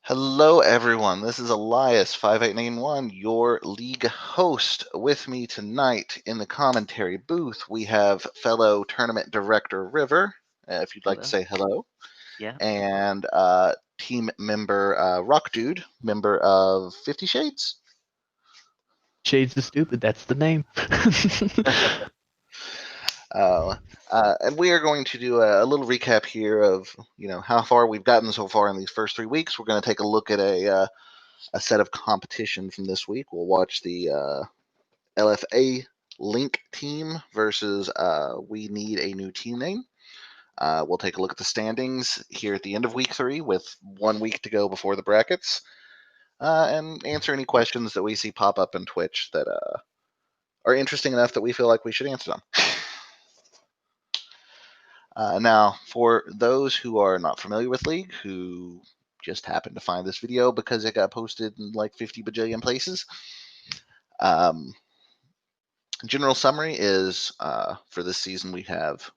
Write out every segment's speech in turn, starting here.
Hello, everyone. This is Elias5891, your league host. With me tonight in the commentary booth, we have fellow tournament director River, if you'd like to Hello. say hello, Yeah. and team member Rock Dude, member of 50 Shades. Shades of Stupid, that's the name. And we are going to do a little recap here of how far we've gotten so far in these first 3 weeks. We're going to take a look at a set of competition from this week. We'll watch the LFA Link team versus We Need a New Team Name. We'll take a look at the standings here at the end of week 3 with 1 week to go before the brackets, and answer any questions that we see pop up in Twitch that are interesting enough that we feel like we should answer them. Now, for those who are not familiar with League, who just happened to find this video because it got posted in like 50 bajillion places, general summary is for this season we have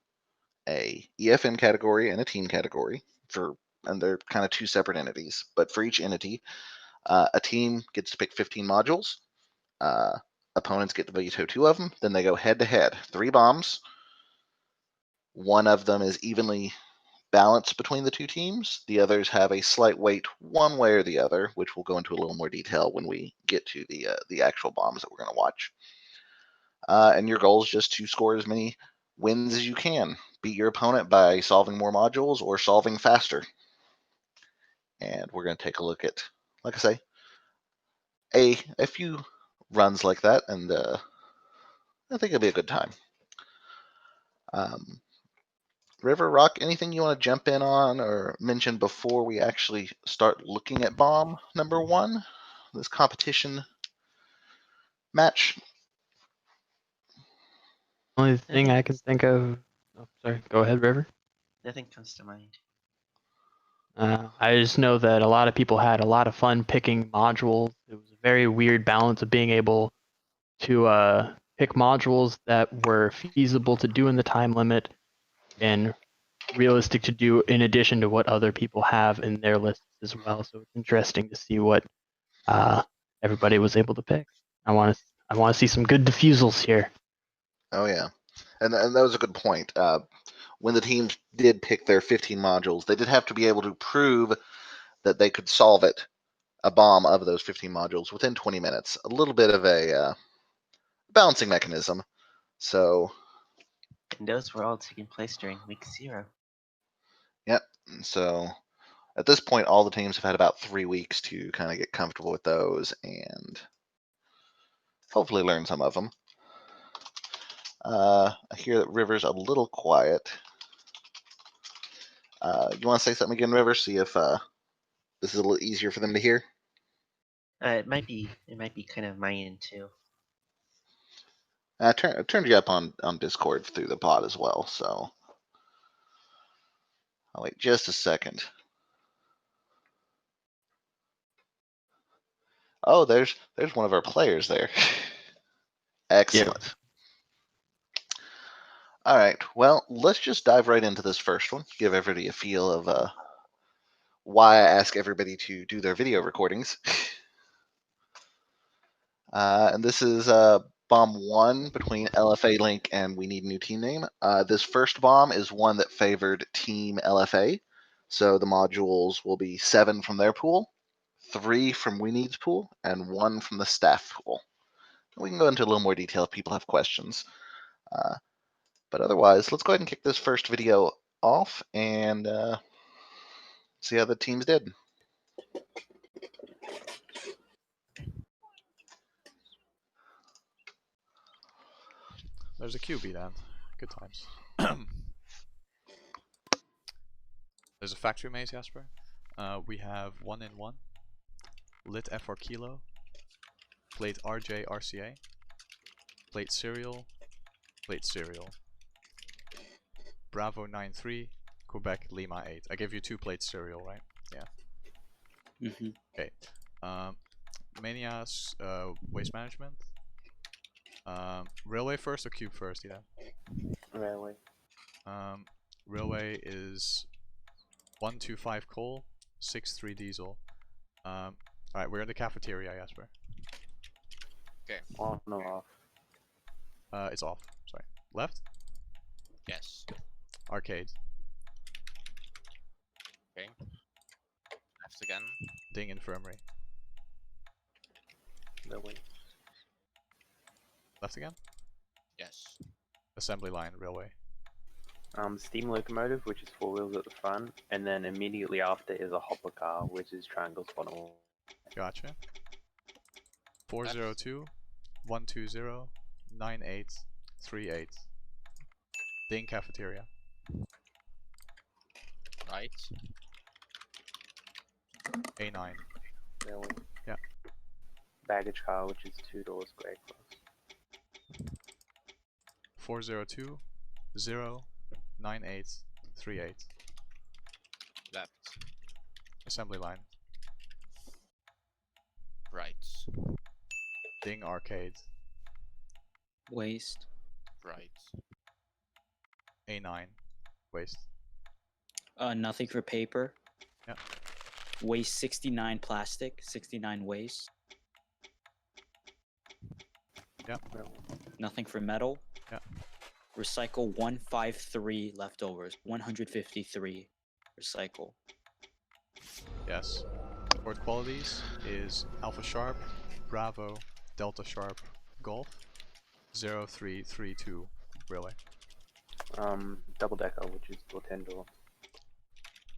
a EFN category and a team category, and they're kind of two separate entities. But for each entity, a team gets to pick 15 modules. Opponents get to veto 2 of them. Then they go head to head. 3 bombs. One of them is evenly balanced between the 2 teams. The others have a slight weight one way or the other, which we'll go into a little more detail when we get to the actual bombs that we're going to watch. And your goal is just to score as many wins as you can. Beat your opponent by solving more modules or solving faster. And we're going to take a look at, like I say, a few runs like that, and I think it'll be a good time. River, Rock, anything you want to jump in on or mention before we actually start looking at bomb number 1, this competition match? Only thing I can think of. Oh, sorry. Go ahead, River. Nothing comes to mind. I just know that a lot of people had a lot of fun picking modules. It was a very weird balance of being able to pick modules that were feasible to do in the time limit and realistic to do in addition to what other people have in their lists as well. So it's interesting to see what everybody was able to pick. I want to see some good diffusals here. Oh yeah, and that was a good point. When the teams did pick their 15 modules, they did have to be able to prove that they could solve a bomb of those 15 modules within 20 minutes. A little bit of a balancing mechanism. So, And those were all taking place during week 0. yep. So at this point, all the teams have had about 3 weeks to kind of get comfortable with those and hopefully learn some of them. I hear that River's a little quiet. You want to say something again, River? See if this is a little easier for them to hear. It might be kind of my end too. I turned you up on Discord through the pod as well, so I'll wait just a second. Oh, there's one of our players there. Excellent. Yep. All right, well, let's just dive right into this first one. Give everybody a feel of why I ask everybody to do their video recordings. And this is bomb 1 between LFA Link and We Need a New Team Name. This first bomb is one that favored Team LFA. So the modules will be 7 from their pool, 3 from We Need's pool, and 1 from the staff pool. We can go into a little more detail if people have questions. But otherwise, let's go ahead and kick this first video off and see how the teams did. There's a QB then. Good times. There's a factory maze, Jasper. We have 1 in 1. Lit FR Kilo. Plate RJ RCA. Plate Serial. Plate Serial. Bravo 93. Quebec Lima 8. I gave you 2 plates Serial, right? Yeah. Okay. Mania's waste management. Railway first or cube first? Yeah. Railway. Railway is 125 coal, 63 diesel. Alright, we're in the cafeteria, Jasper. On or off? It's off. Sorry. Left? Yes. Arcade. Left again. Ding Infirmary. Railway. Left again? Yes. Assembly line, railway. Steam locomotive, which is 4 wheels at the front, and then immediately after is a hopper car, which is triangles bottom. Gotcha. 402 120 9838. Ding cafeteria. Right. A9. Railway. Yeah. Baggage car, which is 2 doors, grey cross. 402 9838. Left. Assembly line. Right. Ding arcade. Waste. Right. A9. Waste. Nothing for paper. Yeah. Waste 69 plastic, 69 waste. Yep. Railway. Nothing for metal. Yeah. Recycle 153 leftovers. 153. Recycle. Yes. Word qualities is Alpha Sharp, Bravo, Delta Sharp, Golf, 0332. Really. Double decker, which is door 10 door.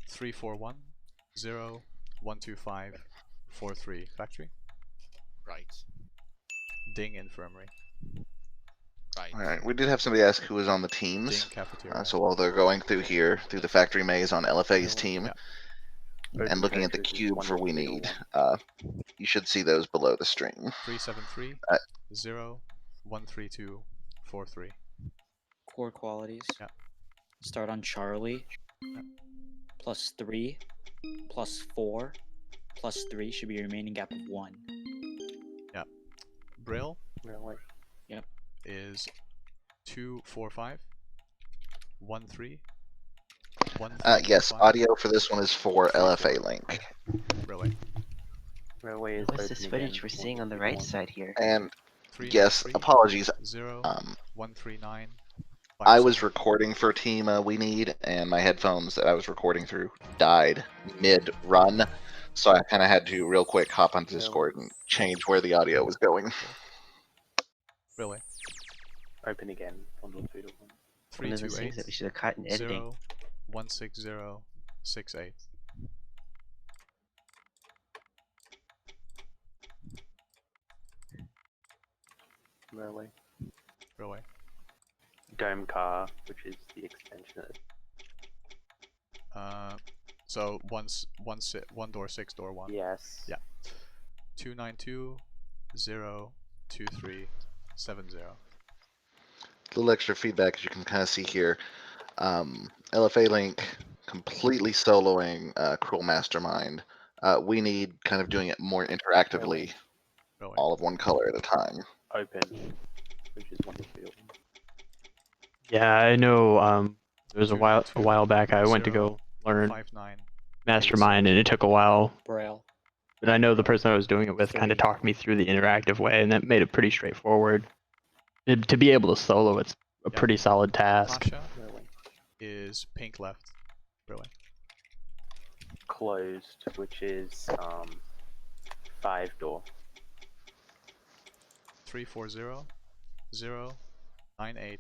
341 0125 43. Factory. Right. Ding Infirmary. Right. All right, we did have somebody ask who was on the Ding teams. Cafeteria. So while they're going through here, through the factory maze on LFA's team, Yeah. and looking at the Factories is cube 1 for to we 3 to need, 1. you should see those below the stream. 373 Uh, 0132 43. Core qualities. Yeah. Start on Charlie. Yeah. +3. +4. +3 should be a remaining gap of 1. Braille Railway. is 245 13 Yes, 1325. audio for this one is for 3, LFA 4. link. Really. Railway is What's open this again, footage we're 1 seeing to on the 3 to right 1. side here? And 3, yes, apologies. 0 139 I was recording for Team We Need, and my headphones that I was recording through died mid-run, so I kind of had to real quick hop on Discord and change where the audio was going. Really. Open again, 1 to 2 to 1. One of those things that we 328 should have caught in editing. 0 160 68. Railway. Really. Dome car, which is the extension of So one door, 6 door, 1. Yes. Yeah. 292 023 70. A little extra feedback, as you can kind of see here. LFA Link completely soloing Cruel Mastermind. We Need kind of doing it more interactively, Really. all of one color at a time. Open, which is 1 to 2 to 1. Yeah, I know. There was a while 292 back I went to 0 go learn 59 Mastermind, and it took a while. Braille. But I know the person I was doing it with kind of 3. talked me through the interactive way, and that made it pretty straightforward. To be able to solo, it's a Yeah. pretty solid task. Pasha Railway. is pink left. Really. Closed, which is 5 door. 340 0980.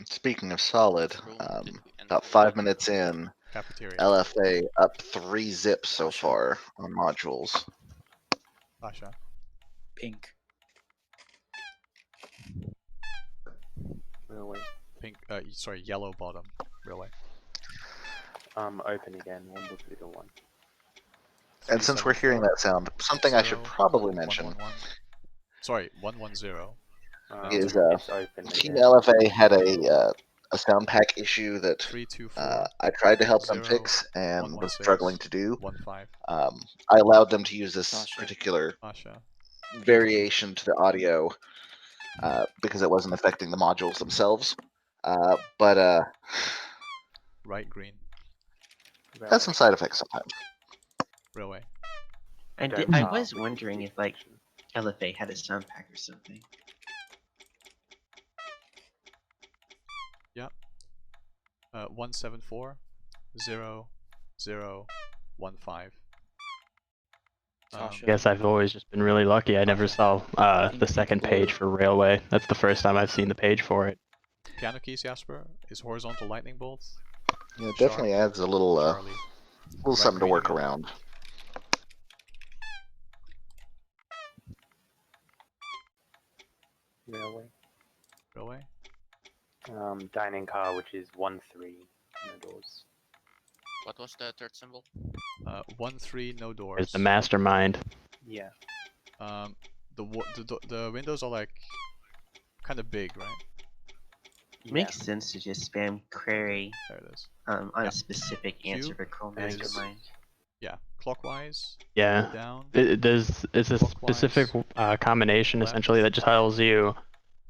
Speaking of solid, Room did we enter? about 5 minutes in, Cafeteria. LFA up 3 zips so far on modules. Pasha. Pink. Railway. Pink. Sorry, yellow bottom. Really. Open again, 1 to 2 to 1. And since we're hearing that sound, something I should 0 probably mention 111. Sorry, 110. is It's open Team again. LFA had a sound pack issue that 324 I tried to help them 0 fix and was 116 struggling to do. 15. I allowed them to use this Gotcha. particular Pasha. variation to the audio because it wasn't affecting the modules themselves. But Right green. has some side effects sometimes. Railway. I Dome was car, wondering which is if like deconstruction. LFA had a sound pack or something. Yep. 174-0-0-1-5. Tasha. Guess I've always just been really lucky. I never saw Pink, the pink, second blue. page for Railway. That's the first time I've seen the page for it. Piano keys, Jasper, is horizontal lightning bolt. Yeah, it Sharp, definitely adds a little Charlie. little something to green work again. around. Railway. Railway. Dining car, which is 1-3. No doors. What was the third symbol? 1-3, no doors. There's the mastermind. Yeah. The windows are like kind of big, right? Makes sense to just spam query There it is. on Yeah. a specific answer Q for Chrome is- Mastermind. Yeah, clockwise, Yeah. down, It's a Clockwise, specific combination left, essentially that just tells you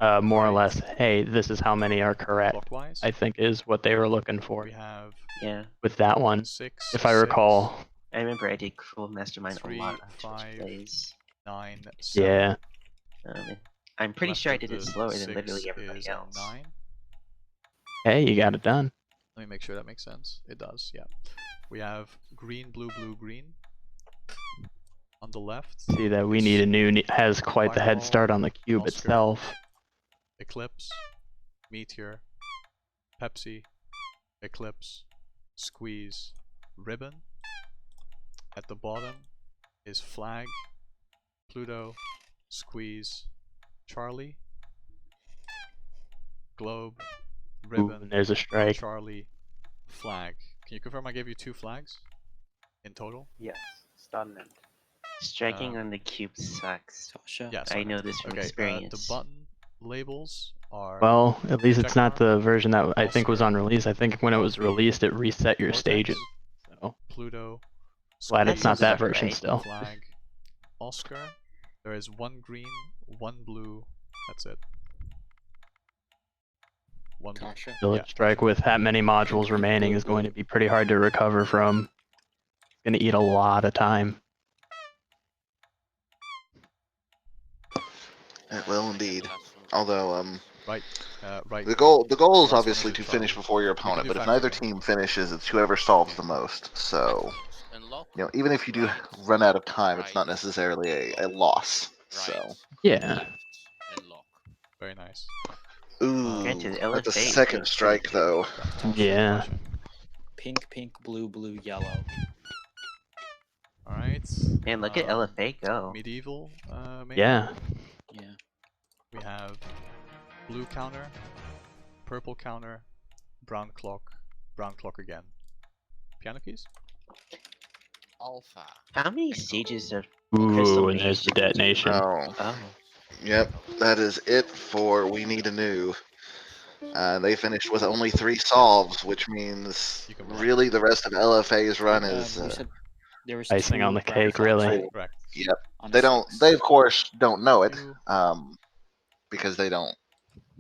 more or right, less, hey, this is how many are correct. clockwise. I think is what they were looking for We have Yeah, with that one, 6, if I 6, recall. I remember I did Chrome Mastermind a 3, lot on Twitch 5, plays. 9, 7. Yeah. And I'm pretty Left sure I of did it the slower than 6 literally everybody is else. a 9. Hey, you got it done. Let me make sure that makes sense. It does, yeah. We have green, blue, blue, green. On the left. See that We Need a New has quite the head Fireball, start on the cube Oscar. itself. Eclipse, Meteor, Pepsi, Eclipse, Squeeze, Ribbon. At the bottom is Flag, Pluto, Squeeze, Charlie, Globe, Ooh, Ribbon, and there's a strike. Charlie, Flag. Can you confirm I gave you 2 flags in total? Yes. Start and end. Striking on the cube sucks. Tasha. Yes. I know this from Okay, experience. the button labels are Well, at least it's check not mark, the version that I think was Oscar, on release. I think when it was released, it reset your Vortex, stages. So Pluto, glad it's not sounds that about version right. still. Flag, Oscar. There is 1 green, 1 blue. That's it. 1 blue. Tasha. Village Strike with that many modules remaining is going to be pretty hard to recover from. It's going to eat a lot of time. It will indeed. Last one. Although Right. Right. the goal is Last one obviously is to a finish Charlie. before your We can opponent, do but if factory, neither right? team finishes, it's whoever solves the most. So Unlock. even if you do run out of time, it's not Right. necessarily a loss. Right. So Yeah. Left. Unlock. Very nice. ooh, Granted, that's a LFA second feels strike pretty though. Tasha. Yeah. Tasha. Pink, pink, blue, blue, yellow. Alright. Man, look at LFA go. Medieval, maybe? Yeah. Yeah. We have blue counter, purple counter, brown clock again. Piano keys? Alpha. How many stages of Ooh, Crystal and there's Maze the did we do? detonation. Oh, Oh, yep, that is it for We Need a New. They finished with only 3 solves, which means You can block. really the rest of LFA's run is You said there was Icing 2 on the brown cake, clocks, really. right? Correct. yep. On They a don't. 6. They of course don't know it, You because they don't,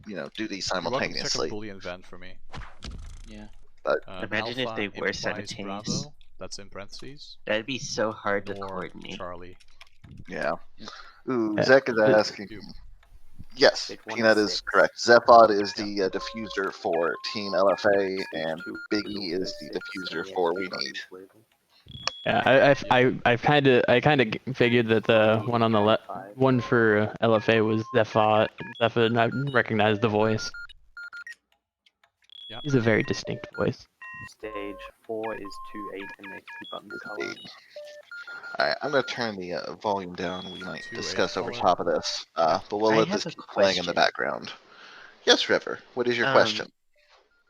do these You're welcome to check a simultaneously. Boolean vent for me. Yeah. Imagine if Alpha they were implies simultaneous. Bravo, that's in parentheses. that'd be so hard to Nor coordinate. Charlie. Yeah. Ooh, Yeah. Zek is asking. You. Yes, Stage 1 Peanut is is 6. correct. Zephod is Yeah. the diffuser for Team LFA, Stage and 2 Biggie is the 6, diffuser and the for XP We button's Need. label. Yeah, I kind of figured that the one on the left, 5. one for LFA was Zephyr, and I recognized the voice. Yeah. He's a very distinct voice. Stage 4 is 2-8, and the XP button's color. Indeed. Alright, I'm gonna turn the volume down. We might 2-8 discuss over color. top of this, but we'll I let have this a keep playing in the question. background. Yes, River. What is your question?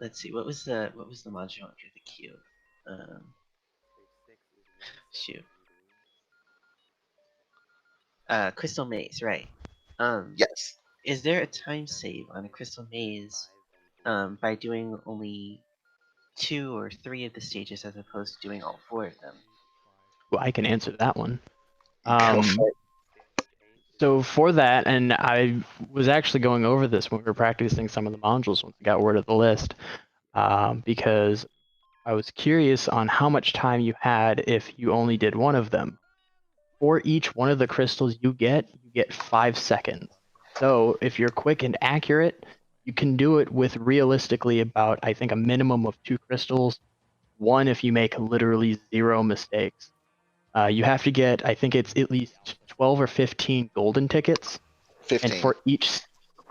Let's see. What was the module under the cube? Shoot. Crystal Maze, right? Yes. Is there a time save on a Crystal Maze by doing only 2 or 3 of the stages as opposed to doing all 4 of them? Well, I can answer that one. Go for it. So for that, and I was actually going over this when we were practicing some of the modules when I got word of the list, because I was curious on how much time you had if you only did one of them. For each one of the crystals you get 5 seconds. So if you're quick and accurate, you can do it with realistically about, I think, a minimum of 2 crystals. 1 if you make literally 0 mistakes. You have to get, I think it's at least 12 or 15 golden tickets. 15. And for each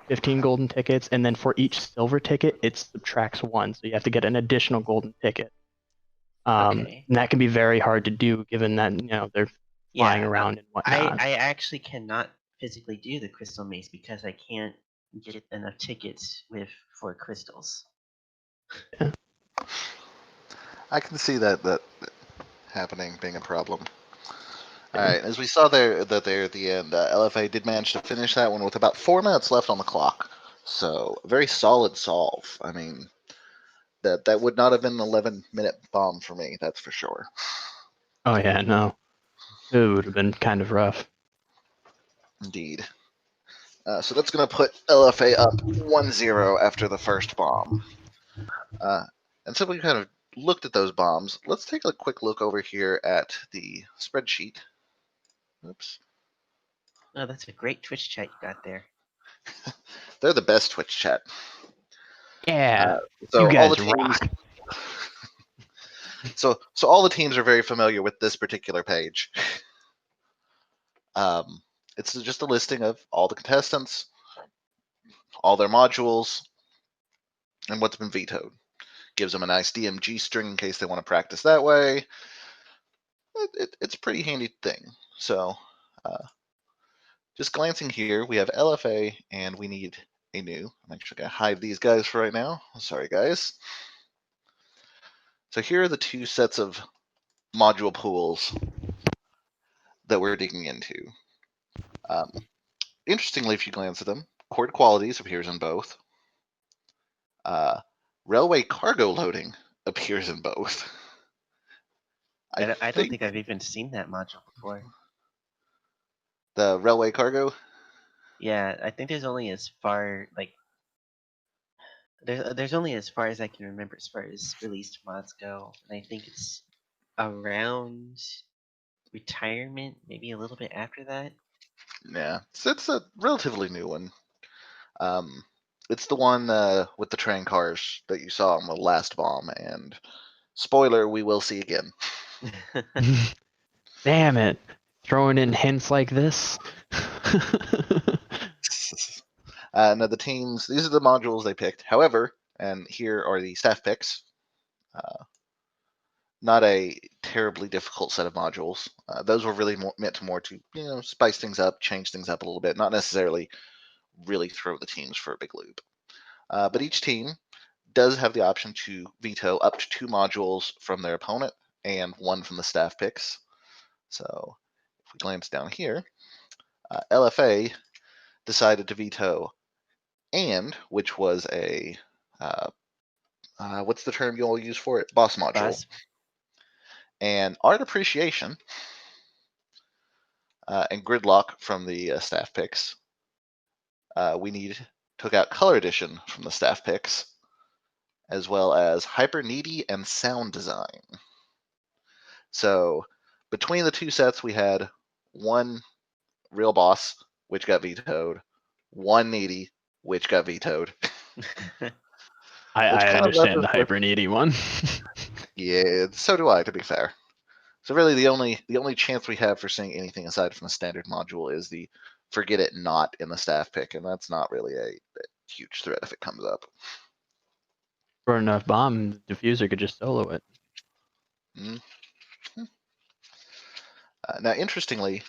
15 golden tickets, and then for each silver ticket, it subtracts 1. So you have to get an additional golden ticket. Okay. And that can be very hard to do given that, they're flying Yeah, around and whatnot. I actually cannot physically do the crystal maze because I can't get enough tickets for crystals. I can see that happening being a problem. All right, as we saw there at the end, LFA did manage to finish that one with about 4 minutes left on the clock. So a very solid solve. I mean, that would not have been an 11-minute bomb for me, that's for sure. Oh yeah, no. It would have been kind of rough. Indeed. So that's going to put LFA up 1-0 after the first bomb. And so we kind of looked at those bombs. Let's take a quick look over here at the spreadsheet. Oops. Oh, that's a great Twitch chat you got there. They're the best Twitch chat. Yeah. So you all guys the teams, rock. so all the teams are very familiar with this particular page. It's just a listing of all the contestants, all their modules, and what's been vetoed. Gives them a nice DMG string in case they want to practice that way. It's a pretty handy thing. So just glancing here, we have LFA and we need a new. I'm actually going to hide these guys for right now. Sorry, guys. So here are the 2 sets of module pools that we're digging into. Interestingly, if you glance at them, Chord Qualities appears in both. Railway Cargo Loading appears in both. I don't think I've even seen that module before. The Railway Cargo? Yeah, I think there's only as far there's only as far as I can remember as far as released mods go, and I think it's around retirement, maybe a little bit after that. Yeah, it's a relatively new one. It's the one with the train cars that you saw on the last bomb, and spoiler, we will see again. Damn it. Throwing in hints like this. Now the teams, these are the modules they picked. However, and here are the staff picks. Not a terribly difficult set of modules. Those were really meant to spice things up, change things up a little bit, not necessarily really throw the teams for a big loop. But each team does have the option to veto up to 2 modules from their opponent and 1 from the staff picks. So if we glance down here, LFA decided to veto and, which was a what's the term you all use for it? Boss module. Boss. And Art Appreciation and Gridlock from the staff picks. We took out Color Edition from the staff picks, as well as Hyper Needy and Sound Design. So between the 2 sets, we had 1 real boss, which got vetoed, 1 needy, which got vetoed. I understand the hyper needy one. Yeah, so do I, to be fair. So really, the only chance we have for seeing anything aside from the standard module is the forget it not in the staff pick, and that's not really a huge threat if it comes up. For enough bomb, the diffuser could just solo it. Mm-hmm. Now, interestingly,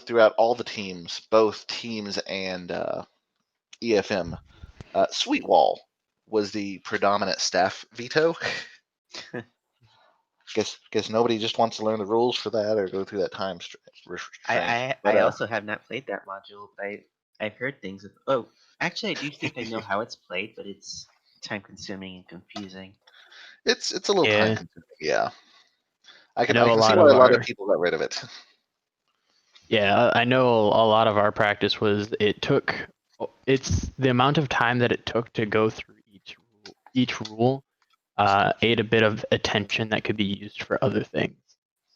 throughout all the teams, both teams and EFM, Sweetwall was the predominant staff veto. Guess nobody just wants to learn the rules for that or go through that time I also have not played that module, but I've heard things. Oh, actually, I do think I know how it's played, but it's time consuming and confusing. It's a little time consuming, yeah. I can see why a lot of people got rid of it. Yeah, I know a lot of our practice was it's the amount of time that it took to go through each rule ate a bit of attention that could be used for other things.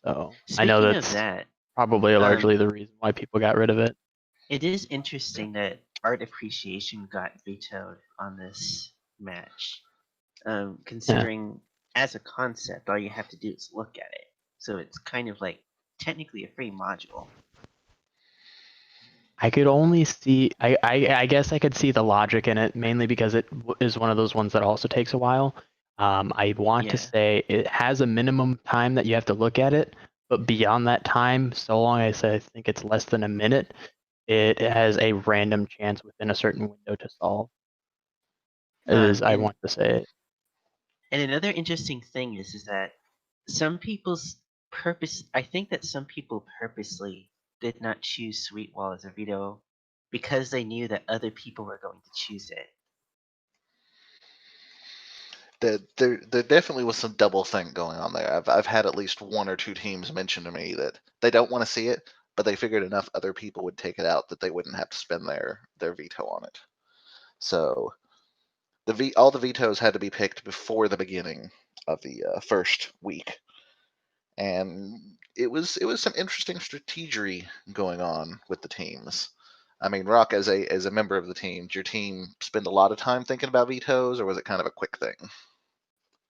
So I know Speaking of that's that, probably largely the reason why people got rid of it. it is interesting that art appreciation got vetoed on this match. Considering as a concept, all you have to do is look at it. So it's kind of like technically a free module. I could only see. I guess I could see the logic in it, mainly because it is one of those ones that also takes a while. I want to Yeah. say it has a minimum time that you have to look at it, but beyond that time, so long as I think it's less than a minute, it has a random chance within a certain window to solve. As I want to say it. And another interesting thing is that some people's I think that some people purposely did not choose Sweetwall as a veto because they knew that other people were going to choose it. There definitely was some double think going on there. I've had at least one or two teams mention to me that they don't want to see it, but they figured enough other people would take it out that they wouldn't have to spend their veto on it. So all the vetoes had to be picked before the beginning of the first week, and it was some interesting strategery going on with the teams. I mean, Rock, as a member of the team, did your team spend a lot of time thinking about vetoes, or was it kind of a quick thing?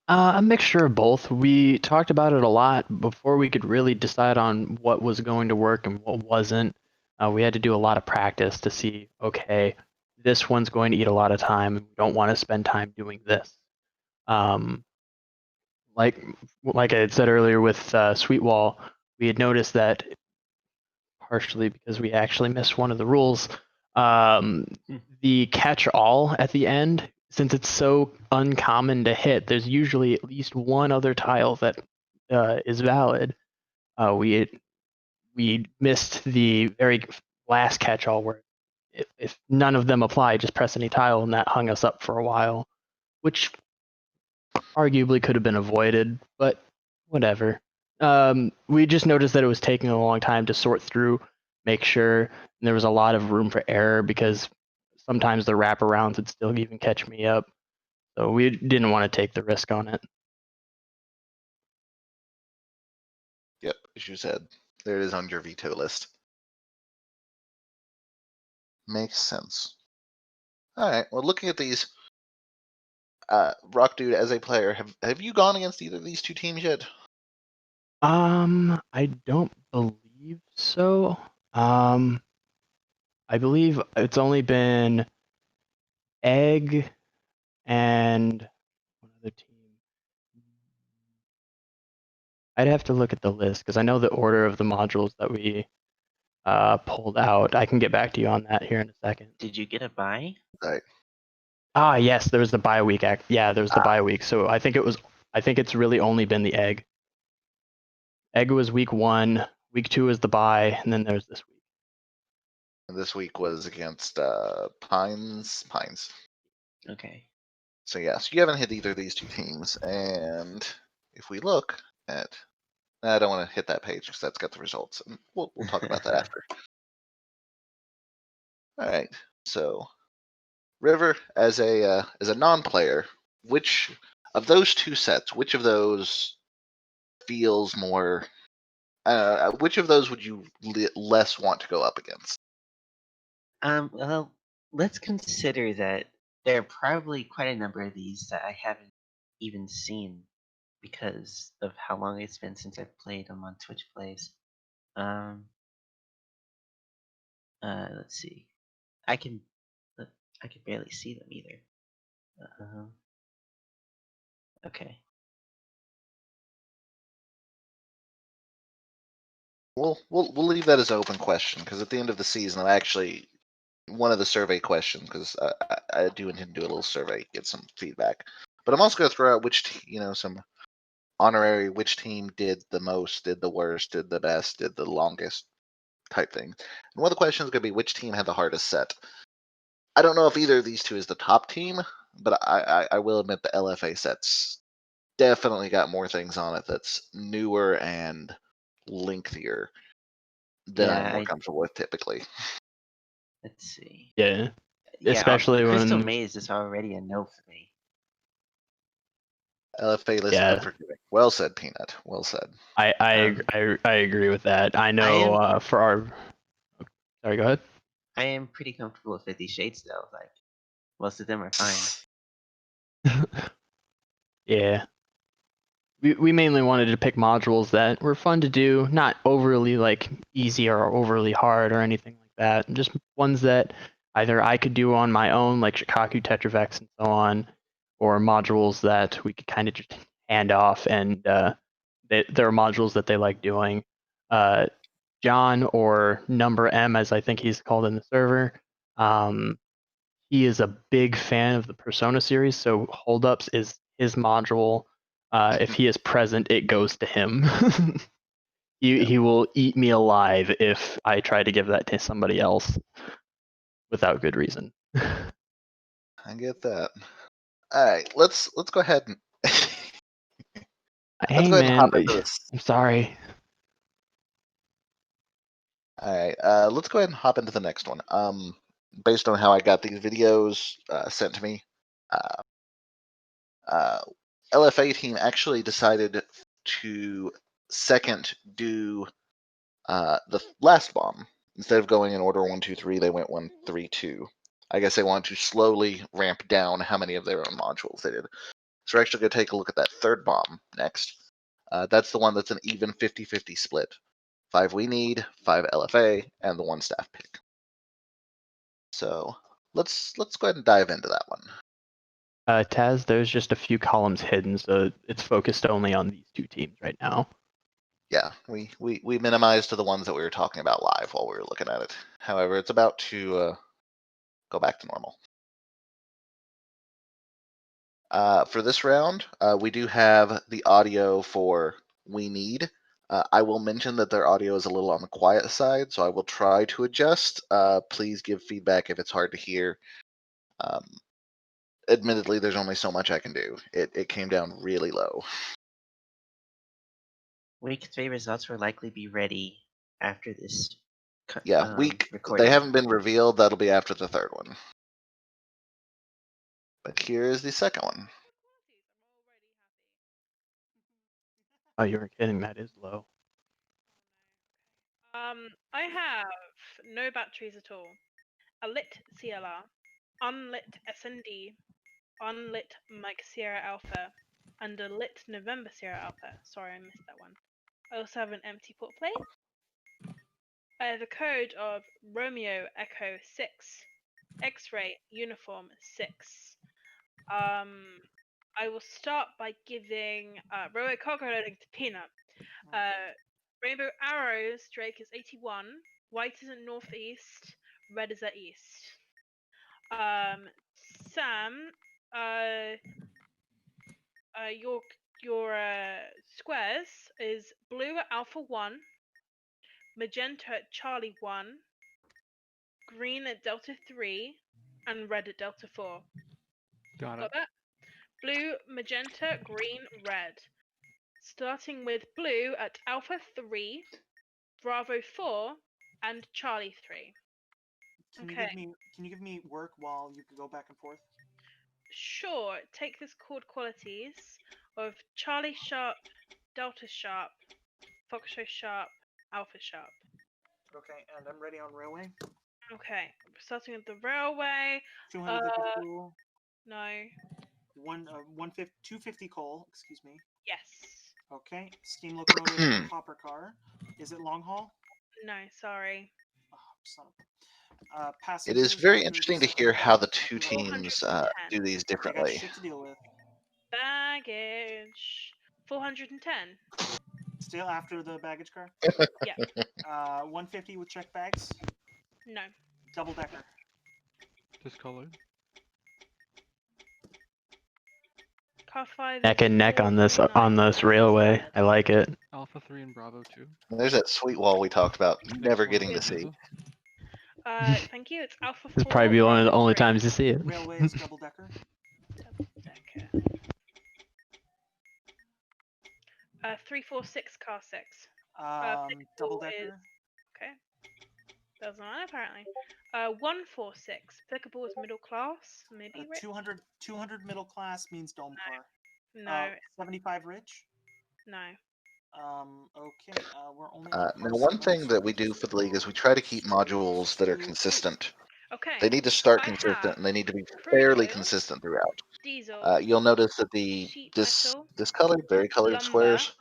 A mixture of both. We talked about it a lot before we could really decide on what was going to work and what wasn't. We had to do a lot of practice to see, okay, this one's going to eat a lot of time. We don't want to spend time doing this. Like I had said earlier with Sweetwall, we had noticed that partially because we actually missed one of the rules. The catch-all at the end, since it's so uncommon to hit, there's usually at least one other tile that is valid. We missed the very last catch-all where if none of them apply, just press any tile, and that hung us up for a while, which arguably could have been avoided, but whatever. We just noticed that it was taking a long time to sort through, make sure, and there was a lot of room for error because sometimes the wraparounds would still even catch me up. So we didn't want to take the risk on it. Yep, as you said, there it is on your veto list. Makes sense. All right. Well, looking at these, Rock Dude, as a player, have you gone against either of these two teams yet? I don't believe so. I believe it's only been Egg and one other team. I'd have to look at the list because I know the order of the modules that we pulled out. I can get back to you on that here in a second. Did you get a buy? Right. Ah, yes, there was the bye week. Yeah, there was the bye week. So I think it's really only been the egg. Egg was week 1. Week 2 was the bye, and then there's this week. And this week was against Pines. Okay. So yes, you haven't hit either of these two teams. And if we look at, I don't want to hit that page because that's got the results. And we'll talk about that after. All right. So, River, as a non-player, which of those two sets, which of those feels more? Which of those would you less want to go up against? Well, let's consider that there are probably quite a number of these that I haven't even seen because of how long it's been since I've played them on Twitch Plays. Let's see. I can barely see them either. Okay. We'll leave that as an open question because at the end of the season, I'm actually one of the survey questions because I do intend to do a little survey, get some feedback. But I'm also going to throw out some honorary which team did the most, did the worst, did the best, did the longest type thing. And one of the questions is going to be which team had the hardest set. I don't know if either of these two is the top team, but I will admit the LFA sets definitely got more things on it that's newer and lengthier than I'm more comfortable with typically. Let's see. Yeah. Yeah, Especially Crystal when Maze is already a no for me. LFA listed Yeah. unforgiving. Well said, Peanut. Well said. I agree with that. I know for our. Sorry, go ahead. I am pretty comfortable with 50 Shades though. Like most of them are fine. Yeah. We mainly wanted to pick modules that were fun to do, not overly like easy or overly hard or anything like that. Just ones that either I could do on my own, like Shikaku, Tetravex, and so on, or modules that we could kind of just hand off, and there are modules that they like doing. John, or Number M, as I think he's called in the server, he is a big fan of the Persona series, so Holdups is his module. If he is present, it goes to him. He will eat me alive if I try to give that to somebody else without good reason. I get that. All right, let's go ahead and Hey go ahead and man, hop into this. I'm sorry. All right, let's go ahead and hop into the next one. Based on how I got these videos sent to me, LFA team actually decided to second do the last bomb. Instead of going in order 1, 2, 3, they went 1, 3, 2. I guess they wanted to slowly ramp down how many of their own modules they did. So we're actually going to take a look at that third bomb next. That's the one that's an even 50-50 split. 5 we need, 5 LFA, and the 1 staff pick. So let's go ahead and dive into that one. Taz, there's just a few columns hidden, so it's focused only on these two teams right now. Yeah, we minimized to the ones that we were talking about live while we were looking at it. However, it's about to go back to normal. For this round, we do have the audio for We Need. I will mention that their audio is a little on the quiet side, so I will try to adjust. Please give feedback if it's hard to hear. Admittedly, there's only so much I can do. It came down really low. Week 3 results will likely be ready after this. Yeah, recording. They haven't been revealed. That'll be after the third one. But here is the second one. Oh, you were kidding. That is low. I have no batteries at all. A lit CLR, unlit SND, unlit Mike Sierra Alpha, and a lit November Sierra Alpha. Sorry, I missed that one. I also have an empty port plate. I have a code of Romeo Echo 6, X-ray Uniform 6. I will start by giving Robo Cargo loading to Peanut. Rainbow Arrows Drake is 81. White is at northeast. Red is at east. Sam, your squares is blue at Alpha 1, magenta at Charlie 1, green at Delta 3, and red at Delta 4. Got Got that? Blue, magenta, green, red. Starting with blue at Alpha 3, Bravo 4, and Charlie 3. Can you give me work while you go back and forth? Sure. Take this chord qualities of Charlie sharp, Delta sharp, Foxtrot sharp, Alpha sharp. Okay, and I'm ready on railway. Okay, starting with the railway. 200 coal. No. 250 coal. Excuse me. Yes. Okay, steam locomotive, hopper car. Is it long haul? No, sorry. Oh, son of It is very interesting to hear how the two teams do these I got differently. shit to deal with. Baggage. 410. Still after the baggage car? Yeah. 150 with check bags? No. Double decker. Discolored. Car 5 Neck and neck on this 439. railway. I like it. Alpha 3 and Bravo 2. There's that sweet wall we talked about, never getting to see. Thank you. It's Alpha 4. This will probably be one of the only three. times you see it. Railway is double decker. Double decker. 346 car 6. Double decker. Okay. Doesn't matter apparently. 146. Applicable is middle class. Maybe. 200 middle class means dome car. No, 75 rich. no. Okay. We're only Now, on par one 7, thing so that we we do just for the league is go we try to keep straight modules that are to consistent. Okay. They need to start I consistent, have and they need to be crude fairly oil, consistent throughout. diesel, You'll notice that the sheet this metal, discolored, very colored lumber, squares,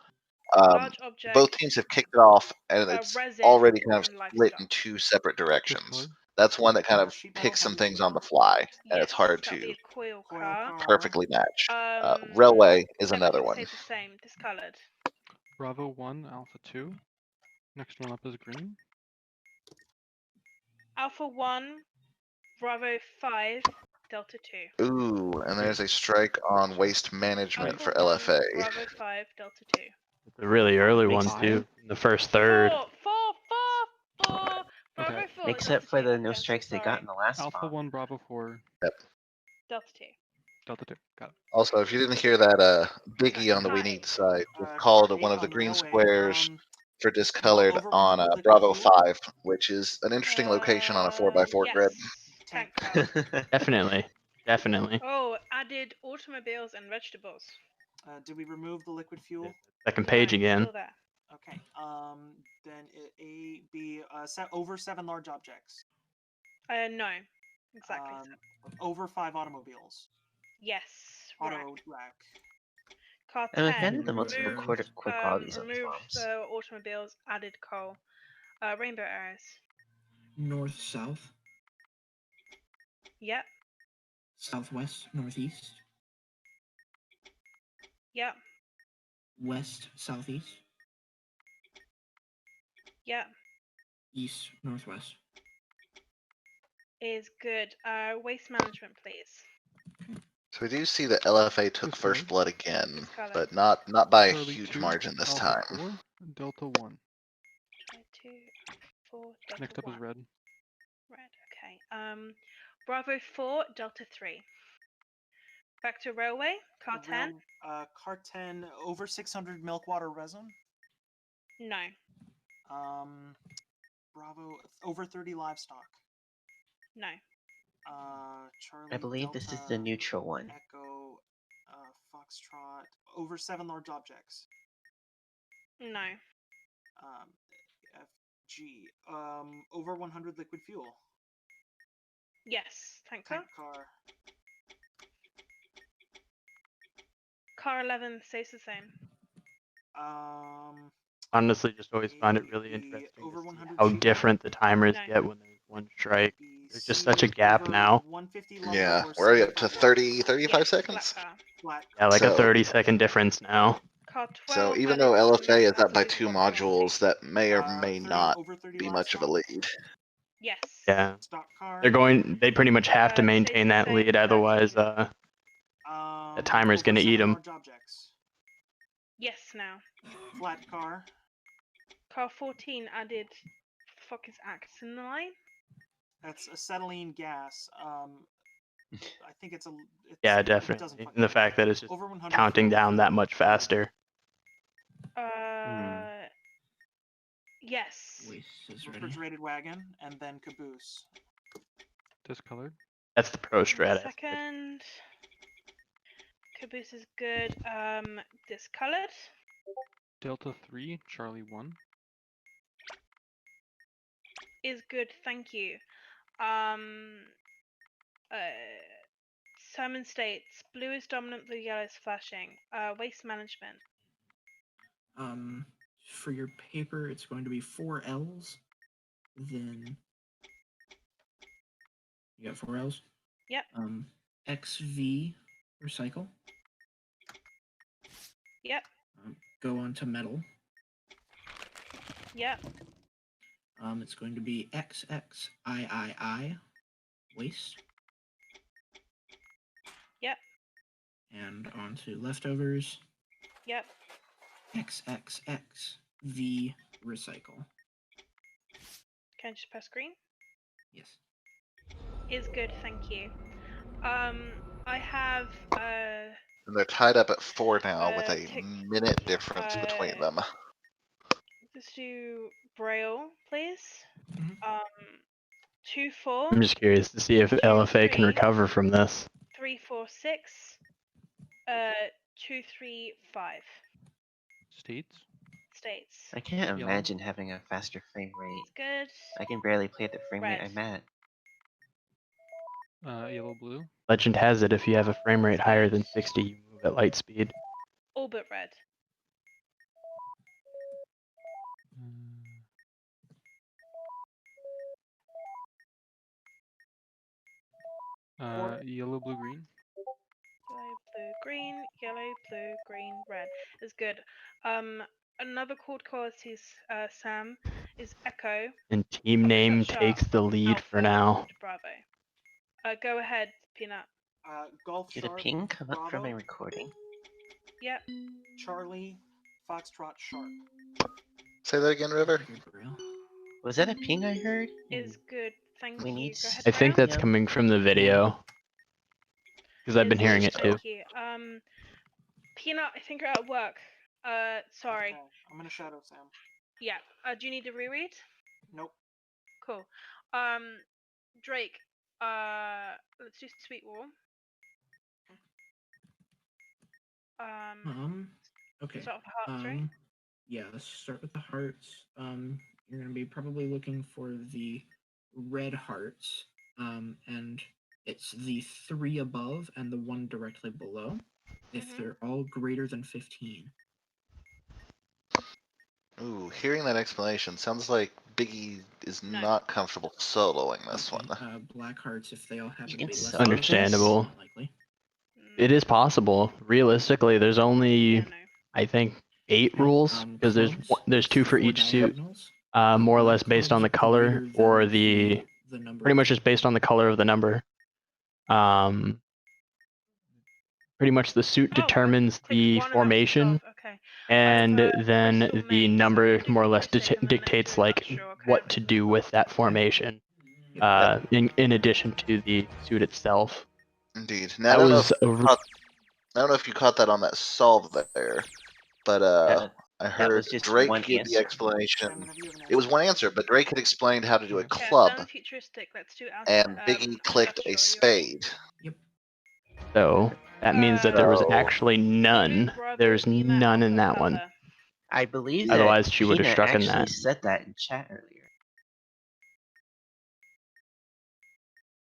large object, both teams have kicked it off, and it's resin, already kind of and split livestock. in two separate directions. Discolored. That's one that kind of sheet metal, picks some heavy things on the steel. fly, and it's Yes, hard that'll to be a coil Coil car. car. perfectly match. Railway is another Everything one. stays the same, discolored. Bravo 1, Alpha 2. Next one up is green. Alpha 1, Bravo 5, Delta 2. Ooh, and there's a strike on waste management Alpha for 1, LFA. Bravo 5, Delta 2. The really early Makes ones sense. too. In the first third. Four. Bravo Okay. 4. Except Delta for 2. the Okay, no I'm so strikes they got sorry. in the last Alpha spawn. 1, Bravo 4, Delta 2. Delta 2. Got it. Also, if you didn't hear that biggie on the we Car need 8. side, it's Car called 8 one of the on green railway. squares for discolored over on 100 liquid Bravo fuel? 5, which is an interesting location on a 4x4 Yes. grid. Tank Tank car. Definitely. Definitely. Oh, added automobiles and vegetables. Did we remove the liquid fuel? Second page No, again. Still there. Okay. Then A, B, over 7 large objects. No. Exactly. Over 5 automobiles. Yes. Auto Right. rack. Car I'm a 10. fan of the multiple Removed, quick qualities of the removed bombs. the automobiles, added coal. Rainbow arrows. North, south, Yep. southwest, northeast, Yep. west, southeast, Yep. east, northwest. Is good. Waste management, please. So we do see that LFA took Discolored. first blood again, Discolored. but not by a Charlie huge 2, margin this Alpha time. 4, Delta 1. Try 2, 4, Delta Next up 1. is red. Red. Okay. Bravo 4, Delta 3. Back to railway. Car 10. Car 10, over 600 milk water resin. No. Bravo, over 30 livestock. No. Charlie, I believe this is the Delta, neutral one. Echo, Foxtrot, over 7 large objects. No. FG, over 100 liquid fuel. Yes. Tank car. Tank car. Car 11 stays the same. Honestly, just always find it really A, interesting over to see 100 how sheet different the timers No. get when there's one strike. B, There's just C, such a gap over now. 150 lumber Yeah, or we're already up to 75 30, 35 Yes. Flat seconds. car. flat Yeah, like a So- 30-second difference now. Car 12. So even added though some LFA is up by absolute 2 rock quality. modules, that may or may 30, not over 30 be much of a livestock. lead. Yes. Yeah. Stock car. They pretty much have to Stays maintain the that same, lead, 13. otherwise the timer's over gonna eat 7 them. large objects. Yes. Now. Flat car. Car 14 added. Fuck is actinide? That's acetylene gas. I think it's a. It's, Yeah, it doesn't definitely. fucking And the fact that it's just over 100 counting fuel. down that much faster. Yes. Waste is ready. Refrigerated wagon, and then caboose. Discolored. That's the pro strat. aspect. Second. Caboose is good. Discolored. Delta 3, Charlie 1. Is good, thank you. Simon states blue is dominant, blue yellow is flashing. Waste management. For your paper, it's going to be 4 L's. Then you got 4 L's. Yep. XV recycle. Yep. Go on to metal. Yep. It's going to be XXIII waste. Yep. And on to leftovers. Yep. XXXV recycle. Can I just press green? Yes. Is good, thank you. I have And they're tied up at 4 now with a tick- minute difference between them. Let's do Braille, please. Mhm. 2, 4. I'm just curious to see if LFA can 3. recover from this. 3, 4, 6. 235 States. states. I can't Yellow. imagine having a faster frame rate. It's good. I can barely play at the frame rate Red. I'm at. Yellow, blue. Legend has it if you have a frame rate higher than 60, you move at light speed. All but red. Yellow, blue, green. Yellow, blue, green. Yellow, blue, green, red. Is good. Another chord qualities, Sam, is Echo. And team Uppercut name sharp, takes the lead for Alpha, now. Bravo. Go ahead, Peanut. Golf Did a Sharp, ping come up from my Bravo, recording? Yep. Charlie, Foxtrot, Sharp. Say that again, River. Was that a ping I heard? Is good. Thank We you. need Go ahead, I think Sam. that's coming from the video. Because I've been Is hearing good, it too. Thank you. Peanut, I think you're at work. Sorry. Okay, I'm gonna shadow Sam. Yeah. Do you need to reread? Nope. Cool. Drake. Let's do Sweet War. Okay. Start with the hearts, right? Yeah, let's start with the hearts. You're gonna be probably looking for the red hearts. And it's the 3 above and the 1 directly below. If they're all greater than 15. Ooh, hearing that explanation sounds like Biggie is not comfortable soloing this one. Black hearts, if they all happen to can be less solo than this? 15, Understandable. not likely. It is possible. Realistically, there's only, I think, 8 rules because there's 2 for each suit. More or less based on the color or the pretty much just based on the color of the number. Pretty much the suit determines the formation, and then the number more or less dictates like what to do with that formation. In addition to the suit itself. Indeed. Now, I don't know if you caught that on that solve there, but I heard was just Drake one give the answer. explanation. It was one answer, but Drake had explained how to do a Yeah, club, sound futuristic. Let's do and Biggie clicked a spade. So that means that there was actually none. There's none in that one. I believe that Otherwise, she would have Peanut struck in actually that. said that in chat earlier.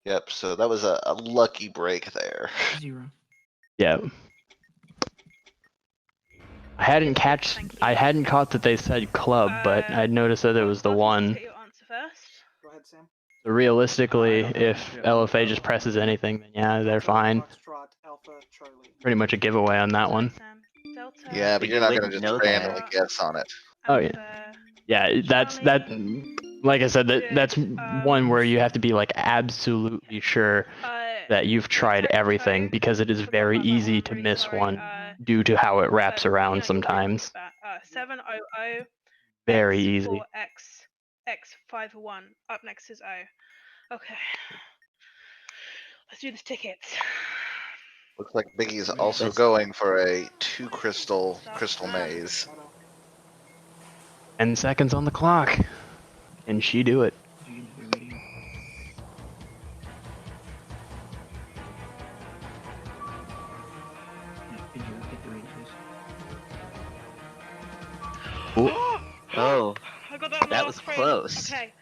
Yep, so that was a lucky break there. 0. Yeah. I hadn't caught that they said club, but I'd noticed that it was the 1. Get your answer first. Go ahead, Sam. So realistically, if LFA just presses anything, then yeah, they're fine. Foxtrot, Alpha, Charlie. Pretty much a giveaway on that one. Delta. Yeah, but But you're you not gonna wouldn't just know randomly that. guess on it. Oh yeah. Yeah, that's that. Like I said, that's one where you have to be like absolutely sure that you've tried everything because it is very easy to miss one due to how it wraps around sometimes. 700 Very easy. X4X X51. Up next is O. Okay. Let's do the tickets. Looks like Biggie's also going for a 2 crystal maze. 10 seconds on the clock. Can she do it? Oh, I got that, that was close. Okay.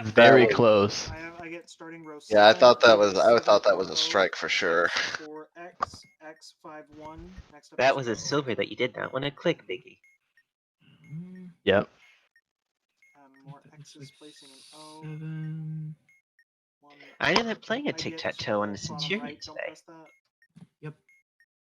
Very close. I get starting row 7. Yeah, I thought that was a strike for sure. X4X, X51. Next up That is was a silver that you did not want to click, Biggie. Yep. More X's placing an O. 7. I ended up playing a tic-tac-toe on the Centurion today. Yep.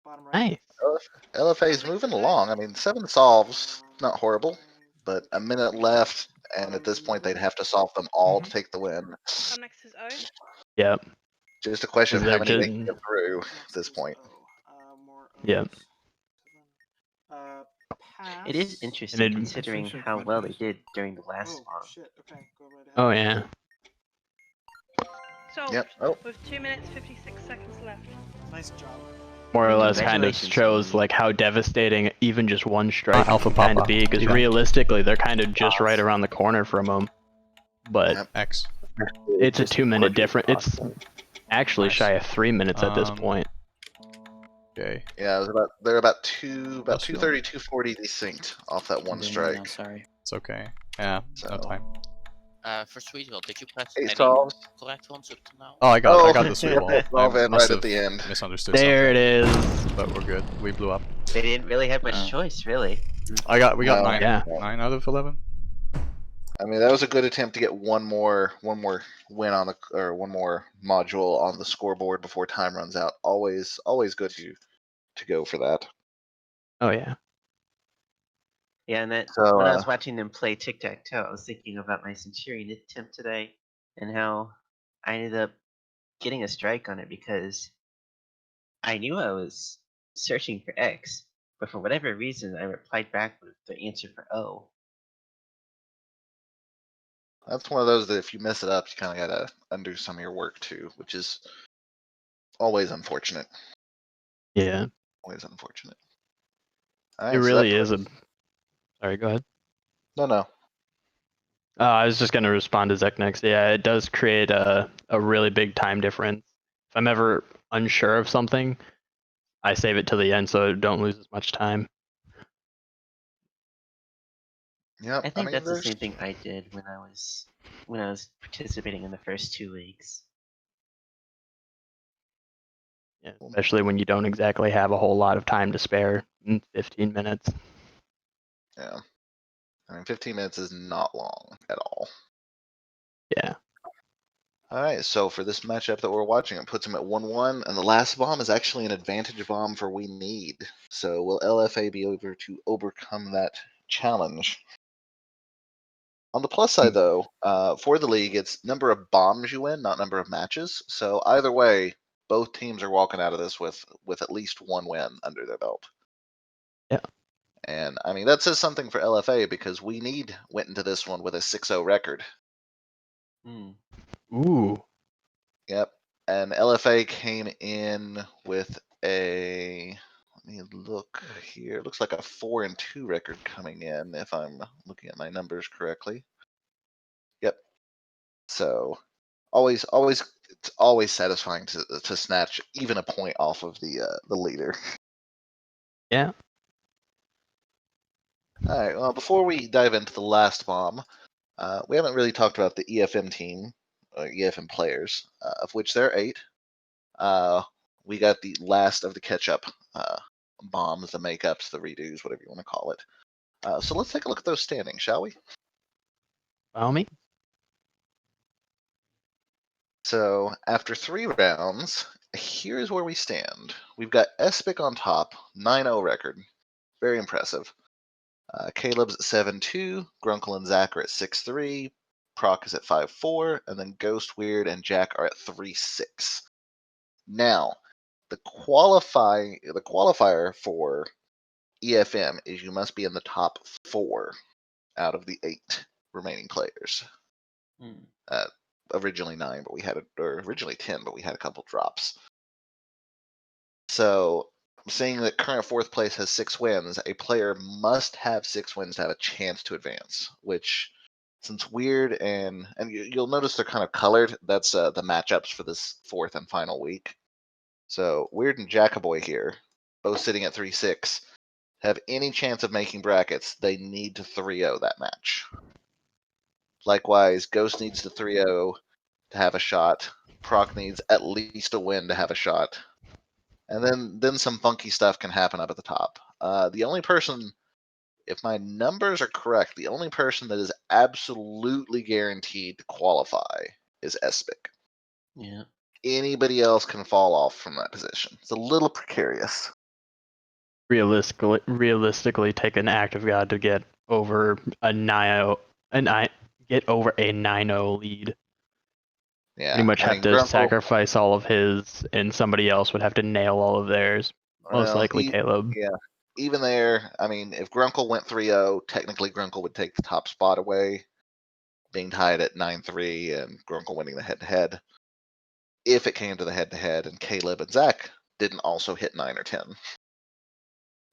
Bottom right. Nice. LFA's moving along. I mean, 7 solves, not horrible, but a minute left, and at this point they'd have to solve them all to take the win. Up next is O. Yep. Just a question of how many they Just- can get through at this point. More O's. Yep. Pass. It is interesting And it- considering how well they did during the last song. Shit. Okay, go right ahead. Oh yeah. Solved. Yep. Oh. With 2 minutes 56 seconds left. Nice job. More or less kind of Congratulations, shows Biggie. like how devastating even just one strike Alpha can kind Papa. of be, because Yeah. realistically they're kind of just right around the corner from them. But Yep. X. it's a 2-minute difference. It's actually Nice. shy of 3 minutes at this point. Okay. Yeah, they're about That's 230, 240 desynced off that one Didn't strike. know, sorry. It's okay. Yeah, no So time. For Sweetville, did you press 8 any solves. correct ones up to now? Oh, I got Oh, the sweet yep, wall. it all I in must right have at the end. misunderstood There it something. is. But we're good. We blew up. They didn't really have much Oh. choice, really. We got No. 9. Yeah. 9 out of 11. I mean, that was a good attempt to get one more win on the or one more module on the scoreboard before time runs out. Always good to go for that. Oh yeah. Yeah, and that So when I was watching them play tic tac toe, I was thinking about my Centurion attempt today and how I ended up getting a strike on it because I knew I was searching for X, but for whatever reason, I replied back with the answer for O. that's one of those that if you mess it up, you kind of gotta undo some of your work too, which is always unfortunate. Yeah. Always unfortunate. It All right, so really that is a. Sorry, go ahead. no. I was just gonna respond to Zek next. Yeah, it does create a really big time difference. If I'm ever unsure of something, I save it till the end so I don't lose as much time. Yep. I think that's the there's same thing I did when I was participating in the first 2 leagues. Yeah, especially when you don't exactly have a whole lot of time to spare in 15 minutes. yeah. 15 minutes is not long at all. Yeah. All right, so for this matchup that we're watching, it puts him at 1-1, and the last bomb is actually an advantage bomb for We Need. So will LFA be able to overcome that challenge? On the plus side, though, for the league, it's number of bombs you win, not number of matches. So either way, both teams are walking out of this with at least one win under their belt. Yeah. And I mean, that says something for LFA because We Need went into this one with a 6-0 record. Ooh. Yep. And LFA came in with a, let me look here. It looks like a 4-2 record coming in, if I'm looking at my numbers correctly. Yep. So it's always satisfying to snatch even a point off of the leader. Yeah. All right. Well, before we dive into the last bomb, we haven't really talked about the EFM team, EFM players, of which there are 8. We got the last of the catch-up bombs, the makeups, the redos, whatever you want to call it. So let's take a look at those standings, shall we? Follow me? So after 3 rounds, here's where we stand. We've got Espic on top, 9-0 record. Very impressive. Caleb's at 7-2, Grunkle and Zach are at 6-3, Proc is at 5-4, and then Ghost, Weird, and Jack are at 3-6. Now, the qualifier for EFM is you must be in the top 4 out of the 8 remaining players. Originally 9, but we had originally 10, but we had a couple drops. So, seeing that current 4th place has 6 wins, a player must have 6 wins to have a chance to advance. Which, since Weird and you'll notice they're kind of colored. That's the matchups for this 4th and final week. So Weird and Jackaboy here, both sitting at 3-6, have any chance of making brackets, they need to 3-0 that match. Likewise, Ghost needs to 3-0 to have a shot. Proc needs at least a win to have a shot. And then some funky stuff can happen up at the top. The only person, if my numbers are correct, the only person that is absolutely guaranteed to qualify is Espic. Yeah. Anybody else can fall off from that position. It's a little precarious. Realistically, take an act of God to get over a 9-0, get over a 9-0 lead. Yeah, Pretty much have to Grunkle, sacrifice all of his, and somebody else would have to nail all of theirs. Most likely Caleb. Yeah, even there, I mean, if Grunkle went 3-0, technically Grunkle would take the top spot away, being tied at 9-3 and Grunkle winning the head-to-head. If it came to the head-to-head and Caleb and Zach didn't also hit 9 or 10.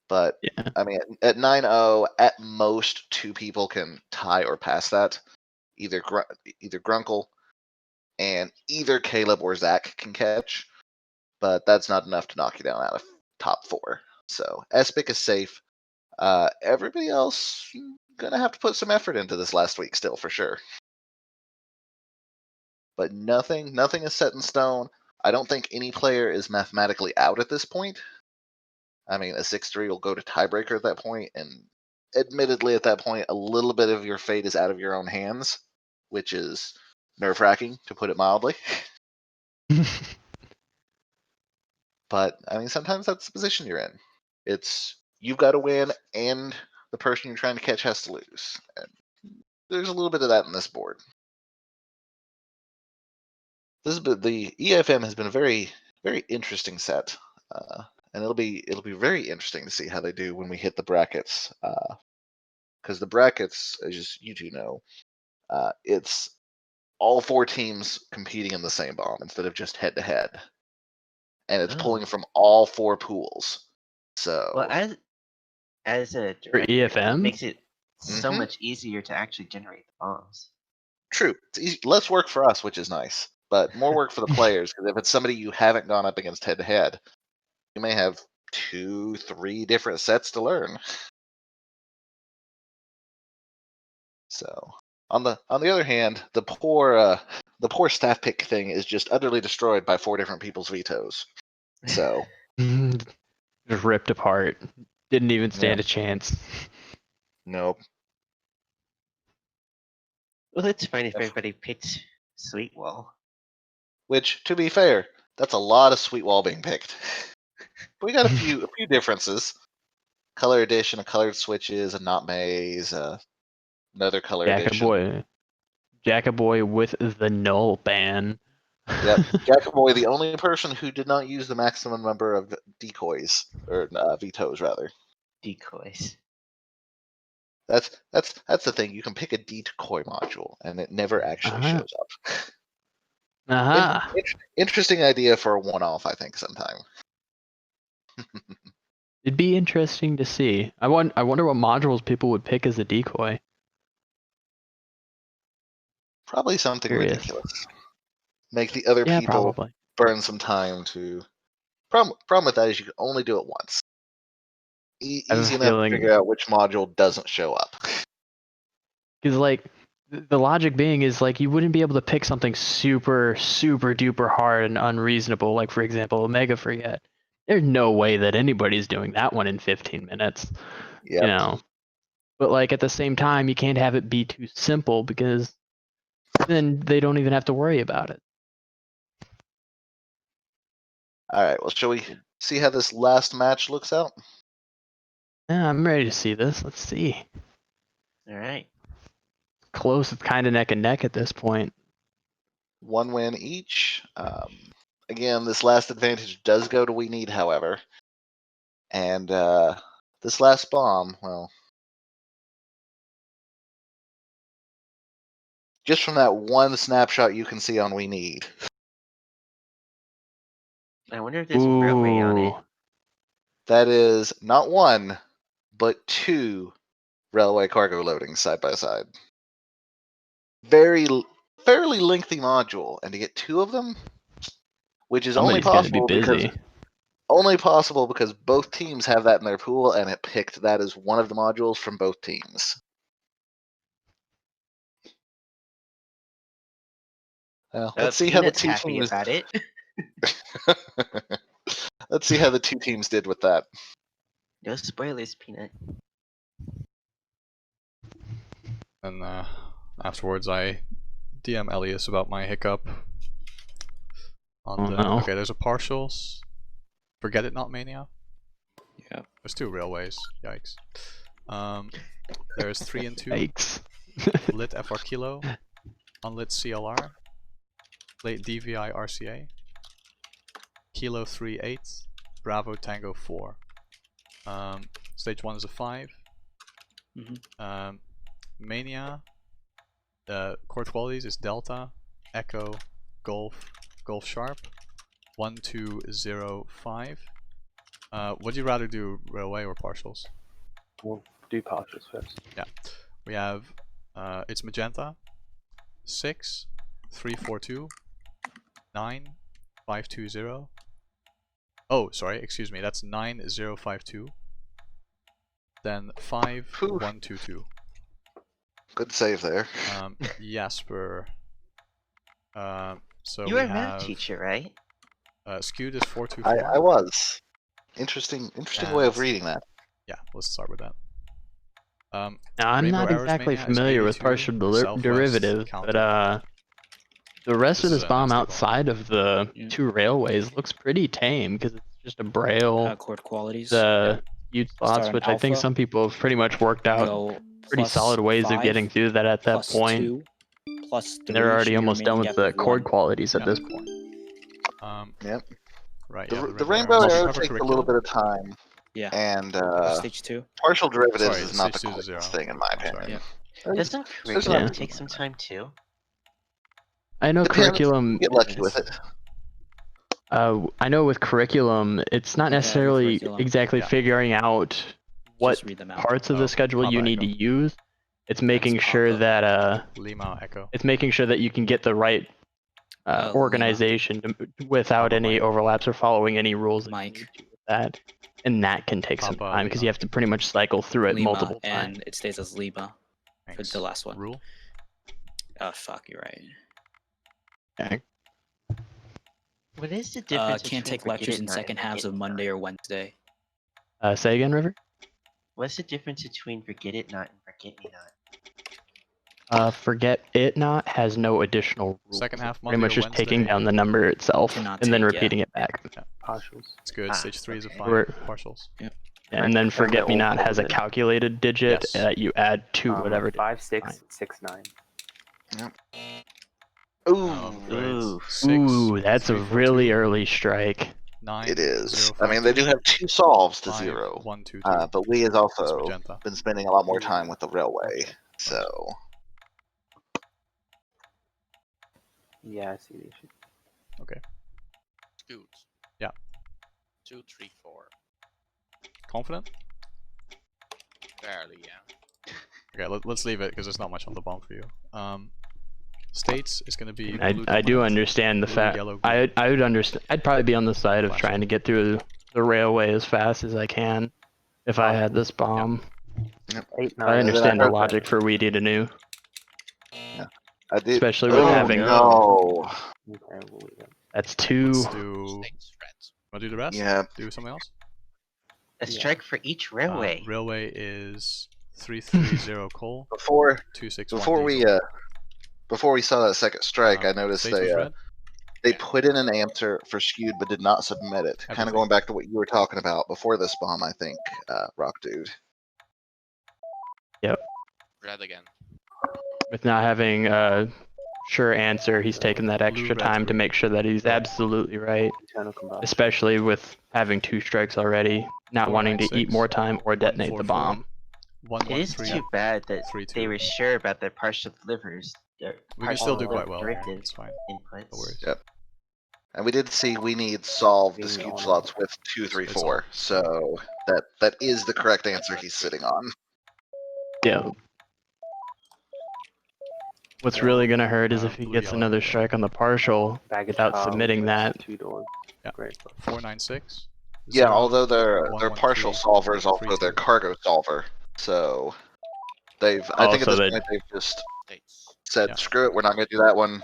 But, yeah. I mean, at 9-0, at most 2 people can tie or pass that. Either Grunkle and either Caleb or Zach can catch, but that's not enough to knock you down out of top 4. So Espic is safe. Everybody else gonna have to put some effort into this last week still for sure. But nothing is set in stone. I don't think any player is mathematically out at this point. I mean, a 6-3 will go to tiebreaker at that point, and admittedly at that point, a little bit of your fate is out of your own hands, which is nerve-wracking, to put it mildly. But, I mean, sometimes that's the position you're in. It's, you've got to win, and the person you're trying to catch has to lose. And there's a little bit of that in this board. The EFM has been a very interesting set, and it'll be very interesting to see how they do when we hit the brackets. Because the brackets, as you two know, it's all 4 teams competing in the same bomb instead of just head to head, and it's pulling from all 4 pools. So Well, as a For director, EFM? it makes it so much easier to actually generate the bombs. True, it's easy, less work for us, which is nice, but more work for the players. Because if it's somebody you haven't gone up against head to head, you may have 2-3 different sets to learn. So on the other hand, the poor staff pick thing is just utterly destroyed by 4 different people's vetoes. So Just ripped apart. Didn't even stand a chance. nope. Well, it's fine if everybody picked Sweetwall. Which, to be fair, that's a lot of Sweetwall being picked. We got a few differences. Color edition, a colored switches, a not maze, another color edition. Jackaboy with the null ban. Yep, Jackaboy, the only person who did not use the maximum number of decoys, or vetoes rather. Decoys. That's the thing. You can pick a decoy module, and it never actually shows up. Interesting idea for a one-off, I think, sometime. It'd be interesting to see. I wonder what modules people would pick as a decoy. Probably something Curious. ridiculous. Make the other people probably burn some time to. Problem with that is you can only do it once. Easy enough to figure out which module doesn't show up. Because like the logic being is like you wouldn't be able to pick something super duper hard and unreasonable, like for example Omega Forget. There's no way that anybody's doing that one in 15 minutes. Yep. You know. But like at the same time, you can't have it be too simple because then they don't even have to worry about it. All right. Well, shall we see how this last match looks out? Yeah, I'm ready to see this. Let's see. All right. Close, it's kind of neck and neck at this point. 1 win each. Again, this last advantage does go to We Need, however. And this last bomb, well, just from that one snapshot you can see on We Need. I wonder if there's a railway on it. That is not 1, but 2 railway cargo loadings side by side. Fairly lengthy module, and to get 2 of them, which is Somebody's only possible because both teams have that in their pool, and it picked that as one of the modules from both teams. Well, let's see how the 2 teams. About it. Let's see how the 2 teams did with that. No spoilers, Peanut. And afterwards, I DM Elias about my hiccup. Okay, there's a partials. Forget it, not Mania. Yeah. There's 2 railways. Yikes. There's 3 and 2. Yikes. Lit FR Kilo. Unlit CLR. Late DVI RCA. Kilo 3-8. Bravo Tango 4. Stage 1 is a 5. Mania. Core qualities is Delta, Echo, Golf, Golf Sharp. 1, 2, 0, 5. Would you rather do railway or partials? We'll do partials first. Yeah. We have it's magenta. 6, 3, 4, 2, 9, 5, 2, 0, Oh, sorry, excuse me. That's 9052. Then 5122. Good save there. Jasper. So You we were a math have teacher, right? skewed is 424. I was. Interesting way of And- reading that. Yeah, let's start with that. Now, I'm Rainbow not Arrows exactly Mania is familiar with 82, partial southwest derivatives, counter. but the rest This of is this a bomb nasty bomb. outside of the Yeah. 2 railways looks pretty tame because it's just a braille, Chord qualities. the huge slots, Start on which I think alpha. some people have pretty much worked out Go pretty plus solid ways of 5, getting through that at that plus point. 2, plus 3. And they're already should be almost done remaining with gap the of chord 1. qualities at Yeah. this point. Yep. Right. The, Yeah. the rainbow arrows. arrow Cover takes a little curriculum. bit of time, Yeah. and Stage 2. partial derivatives Sorry, is not the stage 2 is quickest 0. thing in my I'm sorry. opinion. Doesn't there's curriculum enough- take some time too? I know Depends. curriculum. Get lucky with it. I know with curriculum, it's not Okay, with necessarily curriculum. exactly Yeah. figuring out what Just read them out. parts of Oh, the schedule you Papa need to Echo. use. It's making That's sure Papa. that Lima Echo. it's making sure that you can get the right Lima. organization without Papa any Mike. overlaps or following any rules that you Mike. need to with that. And that can take some Papa time because Lima. you have to pretty much cycle through it Lima, multiple times. and it stays as Lima for Thanks. the last one. Rule. Oh, fuck, you're right. Okay. What is the difference Can't between take lectures forget in it not second and halves forget of it Monday not? or Wednesday. Say again, River? What's the difference between forget it not and forget me not? Forget it not has no additional rules. Second half Pretty Monday much or just taking Wednesday. down the number itself Cannot and then take, yeah. repeating it back. Partials. It's good. Ah, Stage 3 is a okay. 5. We're- Partials. And then forget me not has a calculated digit Yes. that you add to whatever. 5, 6, Fine. 6, 9. Ooh, Great. Ooh. 6, Ooh, that's a 3, 4, really 2, early strike. 9, it is. 0, I mean, they 5, do 2, have 2 solves to 5, 0, 1, 2, 2. but Lee has It's also magenta. been spending a lot more time with the railway. So Yeah, I see the issue. Good. Yeah. 2, 3, 4. Confident? Barely, yeah. Okay, let's leave it because there's not much on the bomb for you. States is going to be. I blue do dominant, understand the blue, fact. yellow, green. I would understand. I'd probably be on the side of Flash trying it. to get through the railway as fast as I can if I had this bomb. 8, 9. I understand the heard logic for Weedy to New, I did. especially with Oh having no! Okay, we'll leave it. that's 2. Let's do. States red. Want to do the rest? Yeah. Do something else? A strike for each railway. Railway is 330 coal. Before 261 before we diesel. before we saw that second strike, I noticed States was red. they put in an answer for skewed but did not submit it. Kind of Everything. going back to what you were talking about before this bomb, I think, Rock Dude. Red again. With not having a sure answer, he's taken that extra red, time to green. make sure that he's absolutely right. Internal combustion. Especially with having 2 strikes already, not wanting to eat 496, more time or detonate the 144, bomb. It is 113. too bad that 3-2. they were sure about their partial delivers. We can still do partial quite well. derivative It's fine. inputs. No worries. Yep. And we did see we need solve the Being skewed on. slots with 2, 3, It's 4. So that is the correct answer he's sitting on. Yeah. What's really gonna hurt is if he blue, gets yellow. another strike on the partial Baggage without car submitting with that. 2 doors. Yeah. Great. 496. Yeah, 0, although their 113, partial solver is also 3-2. their cargo solver. So they've I think at Also this that- point they've just States. said, Yeah. screw it, we're not gonna do that one.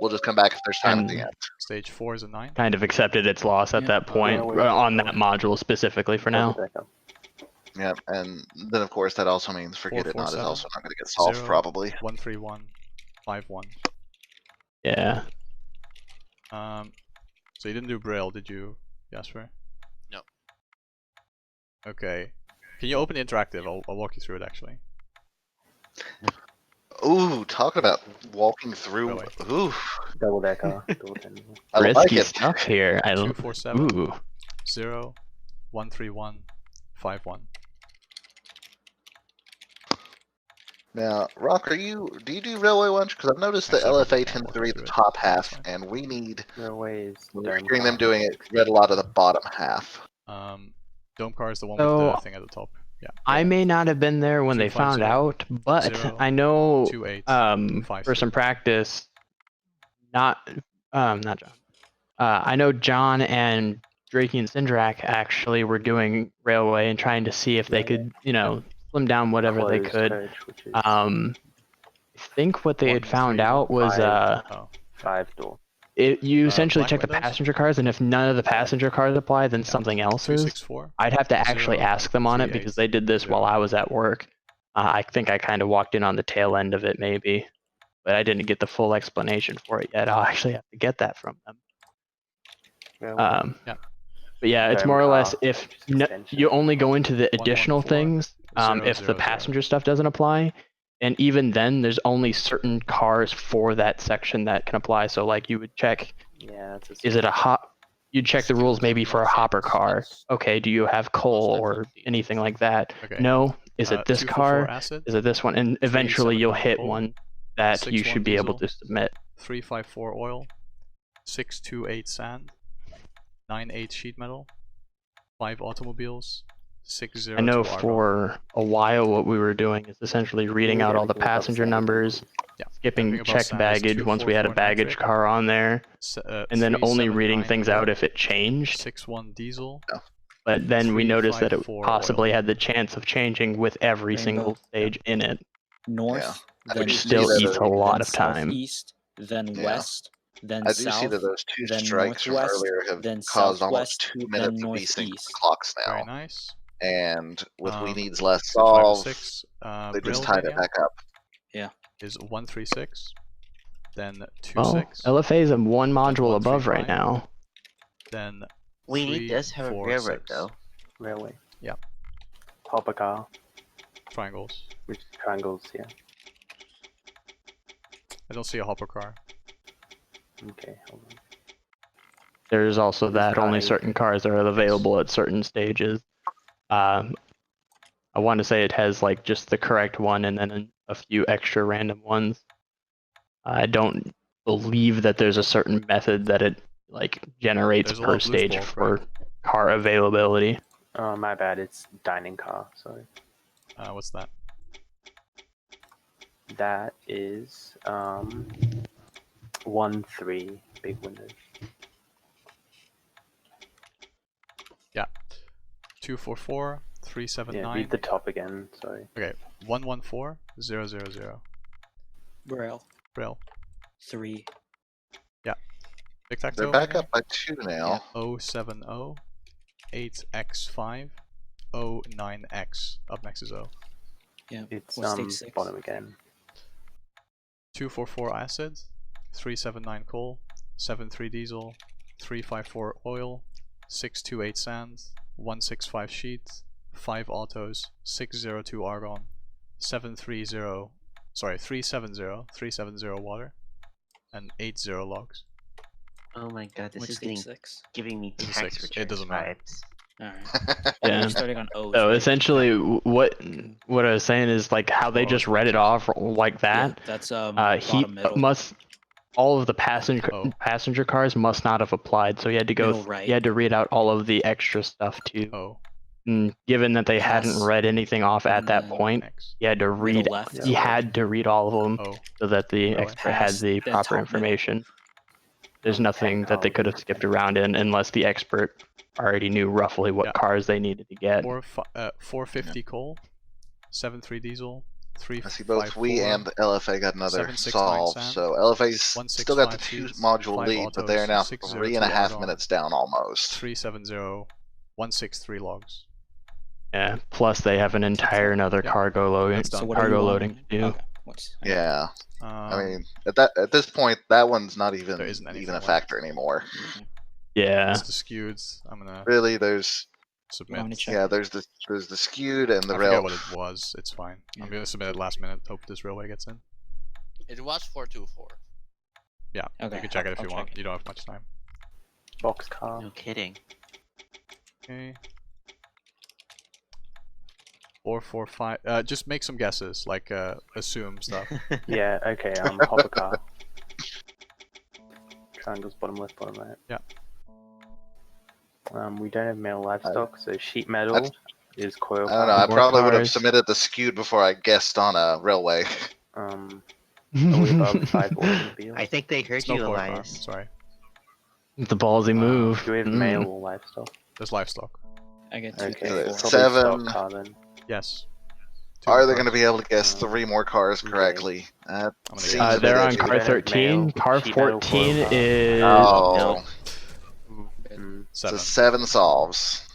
We'll just come back if there's time at the And- end. Stage 4 is a 9. Kind of accepted its loss at Yeah. that point Yeah, on that module specifically for now. Yeah, and then of course that also means forget it not is 447, also not gonna get solved 0, probably. 131, 51. Yeah. So you didn't do Braille, did you, Jasper? No. Okay. Can you open interactive? I'll walk you through it actually. Ooh, talking about walking through. Really? Ooh, Double decker. Double tender. I like Risky it. stuff here. 247, Ooh. 0, 131, 51. Now, Rock, do you do railway lunch? Because I've noticed the Actually, I LFA probably tends can't to read walk the you through it. top That's half, fine. and we need. Railways. We're hearing them doing it. Read a lot of the bottom half. Dome car is the one So, with the thing at the top. Yeah. I may not have been there when they found 250, out, but 0, I know 28, for 53. some practice, not John. I know John and Drakey and Sindrak actually were doing railway and trying to see if they could, slim down whatever they Closed could. coach, which is I think what they had 1, found 3, out was Oh. 5-door. you essentially black check the windows? passenger cars, and if none of the passenger cars apply, then something else is. 264. I'd have to actually 0, ask them on it because they did this 3, while 0. I was at work. I think I kind of walked in on the tail end of it, maybe, but I didn't get the full explanation for it yet. I'll actually have to get that from them. Yeah. But yeah, it's Dome more or less car, if which is extension. you only go into the 114, additional things 0, if 0, the 0. passenger stuff doesn't apply. And even then, there's only certain cars for that section that can apply. So like you would check, Yeah, that's is it a hop? You'd check the rules maybe for a hopper car. Okay, do you have coal or anything like that? Okay. No. Is it this 244 car? acid, Is it this one? And eventually you'll 379 hit coal, one that you 61 should be able diesel, to submit. 354 oil, 628 sand, 98 sheet metal, 5 automobiles, 602 I know argon. for a while what we were doing is essentially reading out all the passenger numbers, skipping Everything above check sand is baggage once we had a 244 baggage nitric, car on there, and then only reading 379 things coal, out if it changed. 61 diesel, But then we noticed that it 354 possibly oil. had the chance of changing with every Rainbow. single stage in it, North, then which east, still eats a lot then of time. southeast, then Yeah. west, then I do see south, that those 2 then strikes from northwest, earlier have then caused almost southwest, 2 then minutes of desync on the northeast. clocks Very now. nice. And with we needs 5 less to solve, 6, they just tied it Brilvania back up. is 136, then 26, Well, LFA is a one then module above right 135, now. then We 3, need does have a 4, railroad 6. though. Railway. Yeah. Hopper car, Triangles. which is triangles, yeah. I don't see a hopper car. Okay, hold on. There's also This that car only is- certain cars are available at certain stages. I want to say it has like just the correct one and then a few extra random ones. I don't believe that there's a certain method that it like generates There's a lot per of loose stage bulk, for right? car availability. Oh, my bad, it's dining car, sorry. What's that? That is 1-3 big windows. Yeah. 244, Yeah, 379. read the top again, sorry. Okay. 114, 000. Braille. Braille. 3. Tic-tac-toe. They're back up by 2 now. 070, 8x5, 09x. Up next is O. Yeah. It's What's stage 6? bottom again. 244 acid, 379 coal, 73 diesel, 354 oil, 628 sand, 165 sheet, 5 autos, 602 argon, 370 water, and 80 logs. Oh my god, this What's is stage getting, 6? giving me This is tax 6. returns It doesn't matter. vibes. Alright. Yeah. We're starting on O's. So right? essentially, what I was saying is like how they Oh, just it's read it not off like Yeah, that. that's He bottom middle. must all of the Oh. passenger cars must not have applied. So he had to go. Middle right. He had to read out all of the extra stuff too. Oh, And given that they hadn't Pass, read anything off at and that then point, X. he had to read. left. He had to read all of them Oh, so that the Really? expert had Pass, the then proper top middle. information. There's Oh, nothing that they technology could have for skipped technology. around in unless the expert already knew roughly what Yeah. cars they needed to get. 450 coal, 73 diesel, I see both we 354, and LFA got another 769 solve, sand, so LFA's still got the 165 2 sheets, module 5 lead, but they are autos, now 602 3.5 argon, minutes down almost. 370, 163 logs. Yeah. Plus they have an entire another Yeah. cargo loading. That's done. So what are you Cargo on? loading to do. Okay. What's Yeah, I Um, mean, at this point, that one's not even There isn't anything even a left. factor anymore. Yeah. it's the skewed. I'm gonna Really, there's submit. want me to check? yeah, there's the skewed and the I rail. forget what it was. It's fine. Yeah. I'm gonna submit it last minute. Hope this railway gets in. It was 424. Yeah, Okay, you can check it if I'll you check want. it. You don't have much time. Boxcar. No kidding. Okay. 445. Just make some guesses, like assume stuff. Yeah, okay, hopper car. Triangles bottom left, bottom right. Yeah. We don't have metal livestock, so sheet metal is coil I don't know. I More probably would have cars. submitted the skewed before I guessed on a railway. Are we above 5 automobiles? I think they heard It's no you, core car. Elias. Sorry. The ballsy move. Do we have mail or livestock? There's livestock. I get 2, Okay, 3, it's 4. probably Seven. stock car then. Yes. Are they going to be able to guess 3 more cars okay. correctly? That I'm gonna seems guess. a bit They're on edgy. We car don't have 13. mail, Car sheet metal, 14 foil car. is. Oh, Mm. so 7. 7 solves.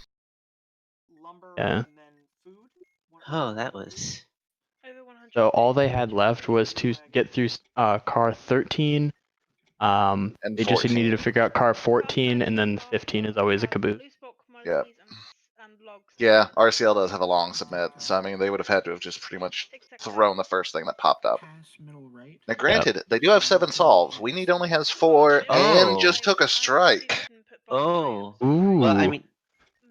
Lumber Yeah. and then food. Oh, that was. Over 100. So all they had left was to get through car 13. And They just 14. needed to figure out car 14, and then 15 is always a caboose. Loose bulk Yeah. commodities and logs. Yeah, RCL does have a long submit, so I mean they would have had to have just pretty much thrown the first thing that popped up. Pass middle right. Now, granted, they do have 7 solves. We need only has 4, and Oh. just took a strike. Oh. Ooh. Well, I mean,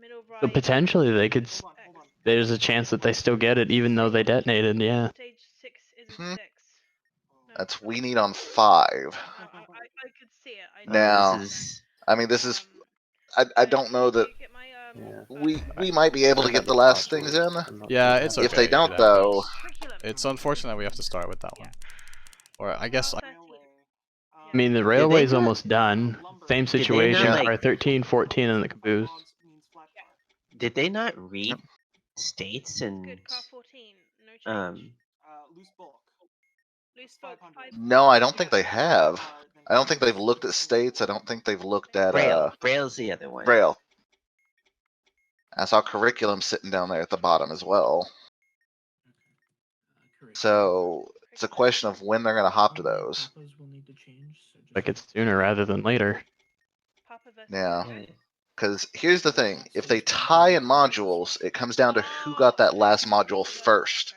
Middle right. So potentially they could. Hold on. There's a chance that they still get it, even though they detonated. Yeah. Stage 6 isn't Hmm. 6. No, That's it's we not. need on 5. I could see it. I Now, this is. I mean, this is. I don't know that Get my, Yeah. we might be able to get the last things in. I'm not Yeah, sure it's how okay. If they it don't, happens. though, curriculum. It's unfortunate we have to start with that one. Or I guess. Car Railway. 13. I mean, the they railway's not- almost done. Same Did they not, situation. like- Car 13, 14, and the caboose. Did they not read states and Good. Car 14. No change. Loose bulk. Loose bulk 5. no, I don't think they have. I don't think they've looked at states. I don't think they've looked at Braille? Braille's the other one. Braille. I saw curriculum sitting down there at the bottom as well. So it's a question of when they're going to hop to those. Will need to change, so just Like it's sooner rather than later. Papa versus Yeah. Yeah. Because here's the thing. If they tie in modules, it comes down to who got that last module first.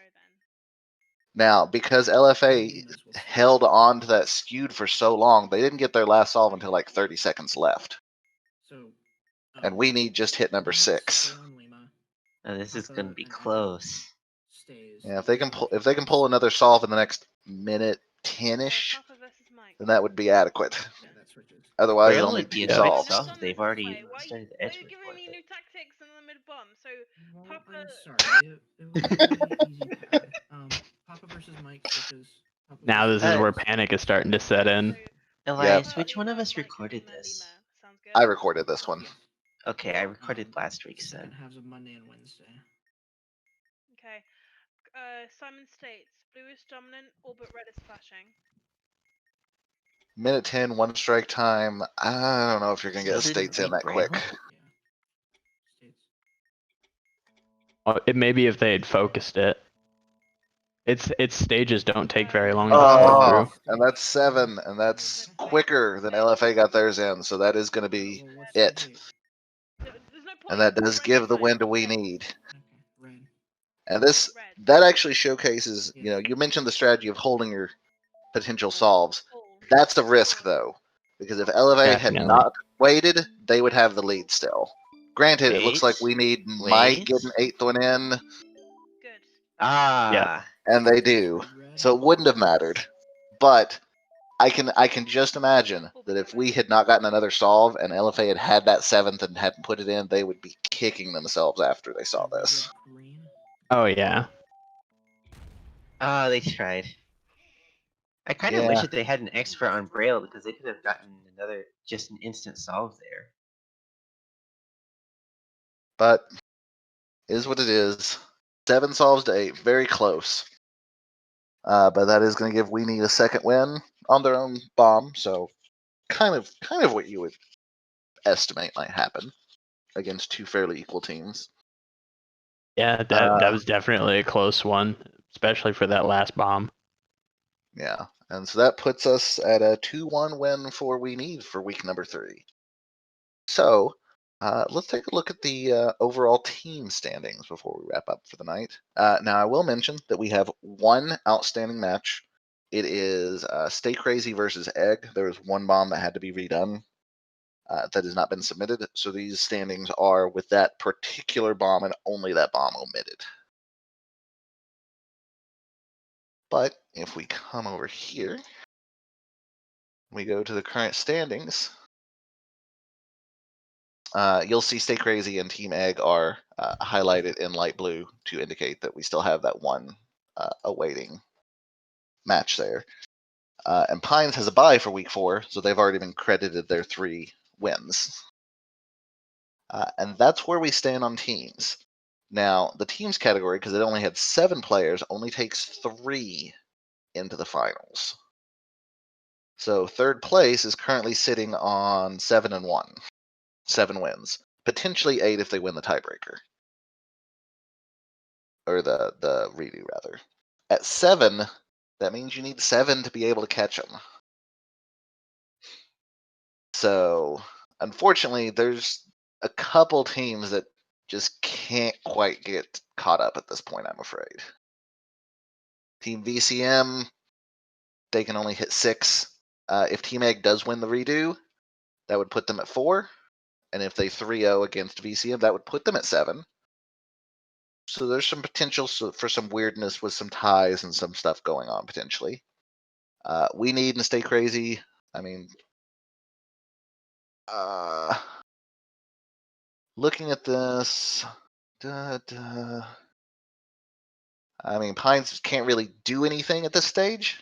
Now, because LFA held on to that skewed for so long, they didn't get their last solve until like 30 seconds left. So, And we need just hit number 6. stay on Lima, Oh, this is Papa gonna be and Echo close. stays. Yeah, if they can pull another solve in the next minute 10ish, Papa versus Mike. then that would be adequate. Yeah, that switches. Otherwise, Braille only would be 2 a good solves. solve. They've already Why started the are edge you giving me new tactics in the mid bomb? So Well, Papa. I'm sorry. It was a really easy path. Papa versus Mike switches. Papa Now versus this is Uh, where panic is starting to set in. Elias, which one of us recorded this? Sounds good. I recorded this one. Yes. Okay, I recorded last week's Second then. halves of Monday and Wednesday. Okay. Simon states blue is dominant, all but red is flashing. Minute 10, 1 strike time. I don't know if you're going to get Still didn't states in read that quick. Braille? Yeah. States. It maybe if they had focused it. Its stages don't take very long to Oh, flow through. and that's 7, and that's quicker than LFA got theirs in, so that is going to be Well, what's it. the date? There's no point. And that does Red give the fine. win to we need. Okay, red. And this Red. that actually showcases, you know, you mentioned the strategy of holding your potential solves. That's a risk though, because if LFA had Definitely. not waited, they would have the lead still. Granted, it looks like we need Mike getting 8th one in, Good. Ah. and they do. So it wouldn't have mattered. But I can just imagine that if we had not gotten another solve and LFA had had that 7th and hadn't put it in, they would be kicking themselves after they saw this. Green. Oh yeah. Oh, they tried. I kind of Yeah. wish that they had an expert on Braille because they could have gotten just an instant solve there. But is what it is. 7 solves to 8, very close. But that is going to give Weenie a second win on their own bomb. So kind of what you would estimate might happen against 2 fairly equal teams. Yeah, that was definitely a close one, especially for that last bomb. Yeah, and so that puts us at a 2-1 win for Weenie for week number 3. So let's take a look at the overall team standings before we wrap up for the night. Now, I will mention that we have one outstanding match. It is Stay Crazy versus Egg. There was one bomb that had to be redone that has not been submitted. So these standings are with that particular bomb and only that bomb omitted. But if we come over here, we go to the current standings. You'll see Stay Crazy and Team Egg are highlighted in light blue to indicate that we still have that one awaiting match there. And Pines has a bye for week 4, so they've already been credited their 3 wins. And that's where we stand on teams. Now, the teams category, because it only had 7 players, only takes 3 into the finals. So third place is currently sitting on 7-1, 7 wins, potentially 8 if they win the tiebreaker, or the redo rather. At 7, that means you need 7 to be able to catch them. So unfortunately, there's a couple teams that just can't quite get caught up at this point, I'm afraid. Team VCM, they can only hit 6. If Team Egg does win the redo, that would put them at 4. And if they 3-0 against VCM, that would put them at 7. So there's some potential for some weirdness with some ties and some stuff going on potentially. We need and Stay Crazy. I mean, looking at this, I mean, Pines can't really do anything at this stage.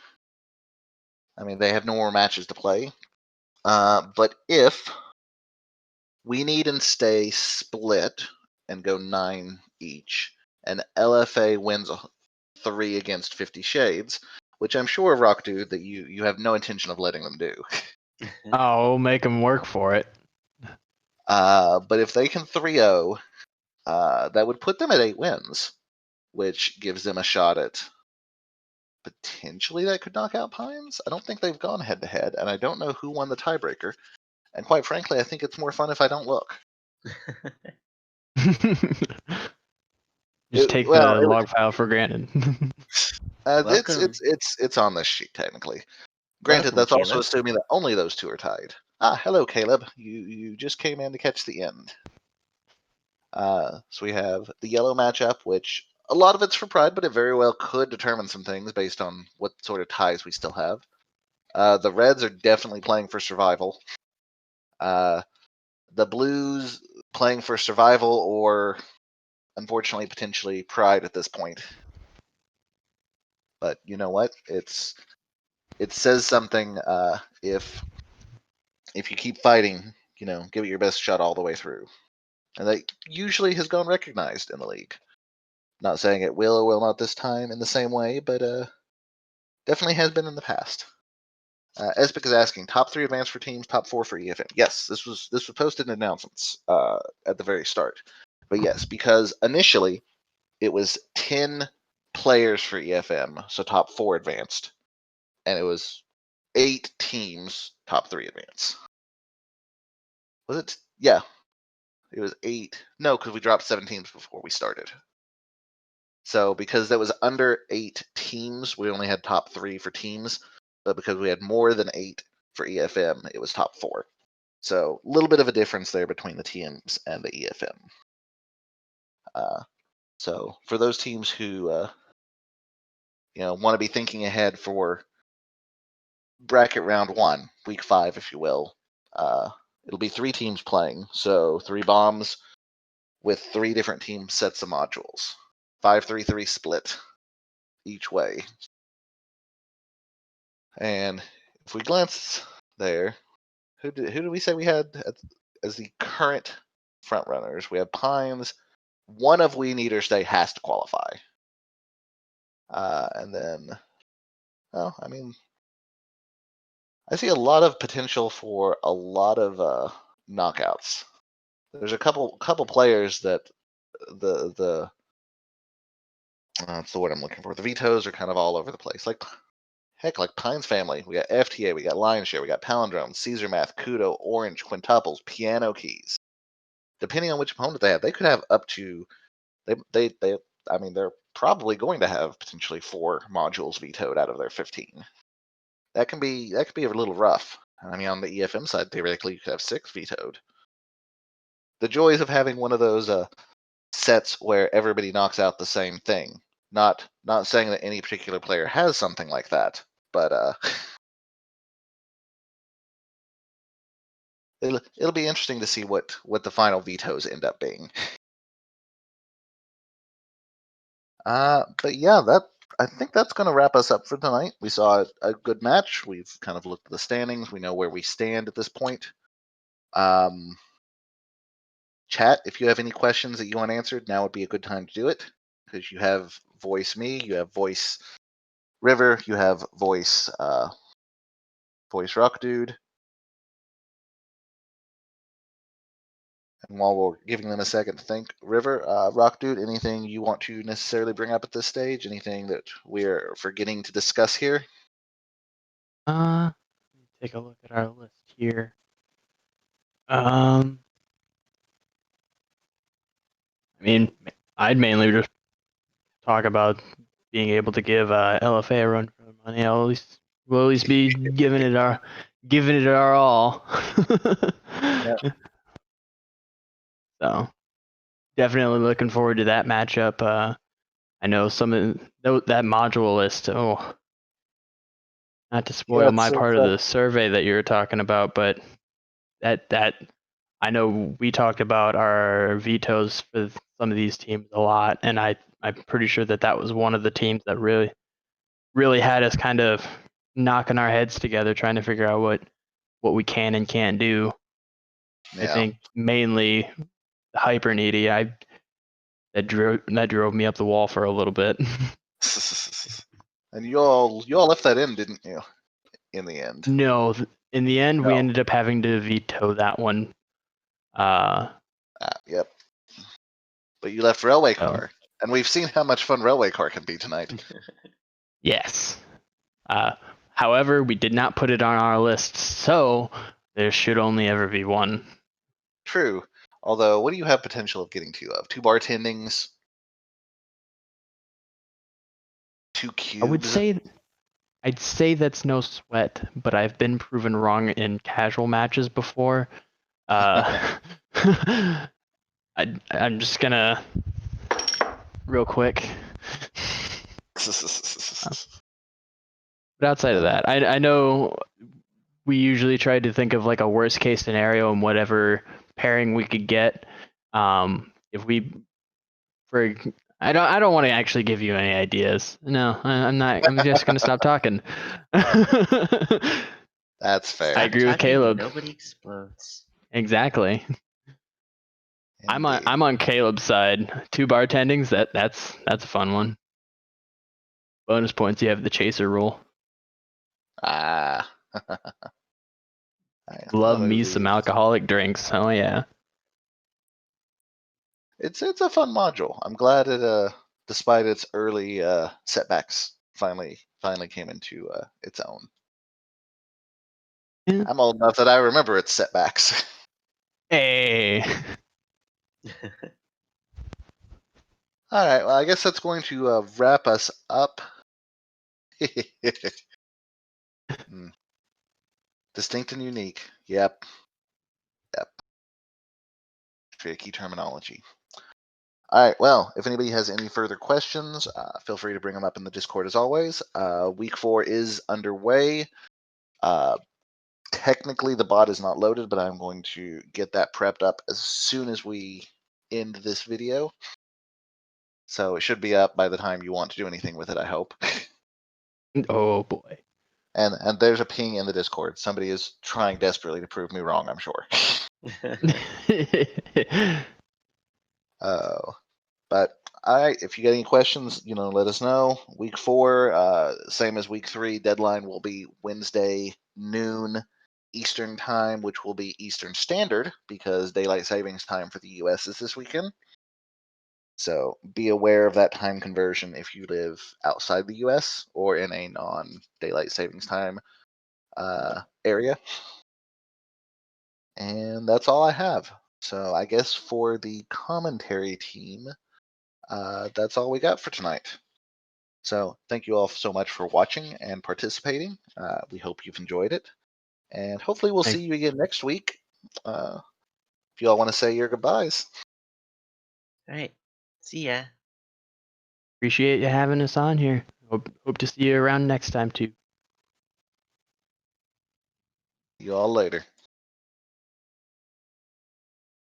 I mean, they have no more matches to play. But if We Need and Stay split and go 9 each, and LFA wins 3 against 50 Shades, which I'm sure, Rock Dude, that you have no intention of letting them do. Oh, we'll make them work for it. But if they can 3-0, that would put them at 8 wins, which gives them a shot at potentially that could knock out Pines. I don't think they've gone head to head, and I don't know who won the tiebreaker. And quite frankly, I think it's more fun if I don't look. Just take the log file for granted. It's on this sheet technically. Granted, Welcome, that's also Caleb. assuming that only those 2 are tied. Hello, Caleb. You just came in to catch the end. So we have the yellow matchup, which a lot of it's for pride, but it very well could determine some things based on what sort of ties we still have. The Reds are definitely playing for survival. The Blues playing for survival or, unfortunately, potentially pride at this point. But you know what? It says something if you keep fighting, give it your best shot all the way through. And that usually has gone recognized in the league. Not saying it will or will not this time in the same way, but definitely has been in the past. Esbic is asking, top 3 advanced for teams, top 4 for EFM. Yes, this was posted in announcements at the very start. But yes, because initially it was 10 players for EFM, so top 4 advanced, and it was 8 teams, top 3 advanced. Was it? Yeah, it was 8. No, because we dropped 7 teams before we started. So because that was under 8 teams, we only had top 3 for teams. But because we had more than 8 for EFM, it was top 4. So a little bit of a difference there between the teams and the EFM. So for those teams who want to be thinking ahead for bracket round 1, week 5, if you will, it'll be 3 teams playing. So 3 bombs with 3 different team sets of modules. 5-3-3 split each way. And if we glance there, who did we say we had as the current front runners? We have Pines. One of We Need or Stay has to qualify. And then, well, I mean, I see a lot of potential for a lot of knockouts. There's a couple players that that's the word I'm looking for. The vetoes are kind of all over the place. Like Pines Family. We got FTA, we got Lionshare, we got Palindrome, Caesar Math, Kudo, Orange, Quintuples, Piano Keys. Depending on which opponent they have, they could have up to I mean, they're probably going to have potentially 4 modules vetoed out of their 15. That can be a little rough. I mean, on the EFM side, theoretically, you could have 6 vetoed. The joys of having one of those sets where everybody knocks out the same thing. Not saying that any particular player has something like that, but it'll be interesting to see what the final vetoes end up being. But yeah, I think that's going to wrap us up for tonight. We saw a good match. We've kind of looked at the standings. We know where we stand at this point. Chat, if you have any questions that you want answered, now would be a good time to do it, because you have voice me, you have voice River, you have voice Rock Dude. And while we're giving them a second to think, River, Rock Dude, anything you want to necessarily bring up at this stage? Anything that we're forgetting to discuss here? Let me take a look at our list here. I mean, I'd mainly just talk about being able to give LFA a run for the money. We'll at least be giving it our all. So definitely looking forward to that matchup. I know some of that module list. Oh, not to spoil my part of the survey that you were talking about, but that I know we talked about our vetoes for some of these teams a lot, and I'm pretty sure that was one of the teams that really had us kind of knocking our heads together trying to figure out what we can and can't do. Yeah. I think mainly hyper needy. That drove me up the wall for a little bit. And you all left that in, didn't you? In the end. No, in the end, we No. ended up having to veto that one. Yep. But you left Railway Car, and we've seen how much fun Railway Car can be tonight. Yes. However, we did not put it on our list, so there should only ever be one. True. Although, what do you have potential of getting two of? 2 bartendings? 2 cubes? I'd say that's no sweat, but I've been proven wrong in casual matches before. I'm just gonna real quick. But outside of that, I know we usually try to think of like a worst case scenario and whatever pairing we could get. If we, I don't want to actually give you any ideas. No, I'm not. I'm just gonna stop talking. That's fair. I agree with Caleb. Nobody explodes. Exactly. Indeed. I'm on Caleb's side. 2 bartendings. That's a fun one. Bonus points. You have the chaser rule. Love me some alcoholic drinks. Oh yeah. It's a fun module. I'm glad it despite its early setbacks finally came into its own. Yeah. I'm old enough that I remember its setbacks. Hey. All right. Well, I guess that's going to wrap us up. Distinct and unique. Yep. Tricky terminology. All right. Well, if anybody has any further questions, feel free to bring them up in the Discord as always. Week 4 is underway. Technically, the bot is not loaded, but I'm going to get that prepped up as soon as we end this video. So it should be up by the time you want to do anything with it, I hope. Oh boy. And there's a ping in the Discord. Somebody is trying desperately to prove me wrong, I'm sure. But all right, if you get any questions, let us know. Week 4, same as week 3, deadline will be Wednesday noon Eastern time, which will be Eastern Standard because daylight savings time for the US is this weekend. So be aware of that time conversion if you live outside the US or in a non-daylight savings time area. And that's all I have. So I guess for the commentary team, that's all we got for tonight. So thank you all so much for watching and participating. We hope you've enjoyed it. And hopefully we'll see you again next week. If you all want to say your goodbyes. All right. See ya. Appreciate you having us on here. Hope to see you around next time too. See you all later.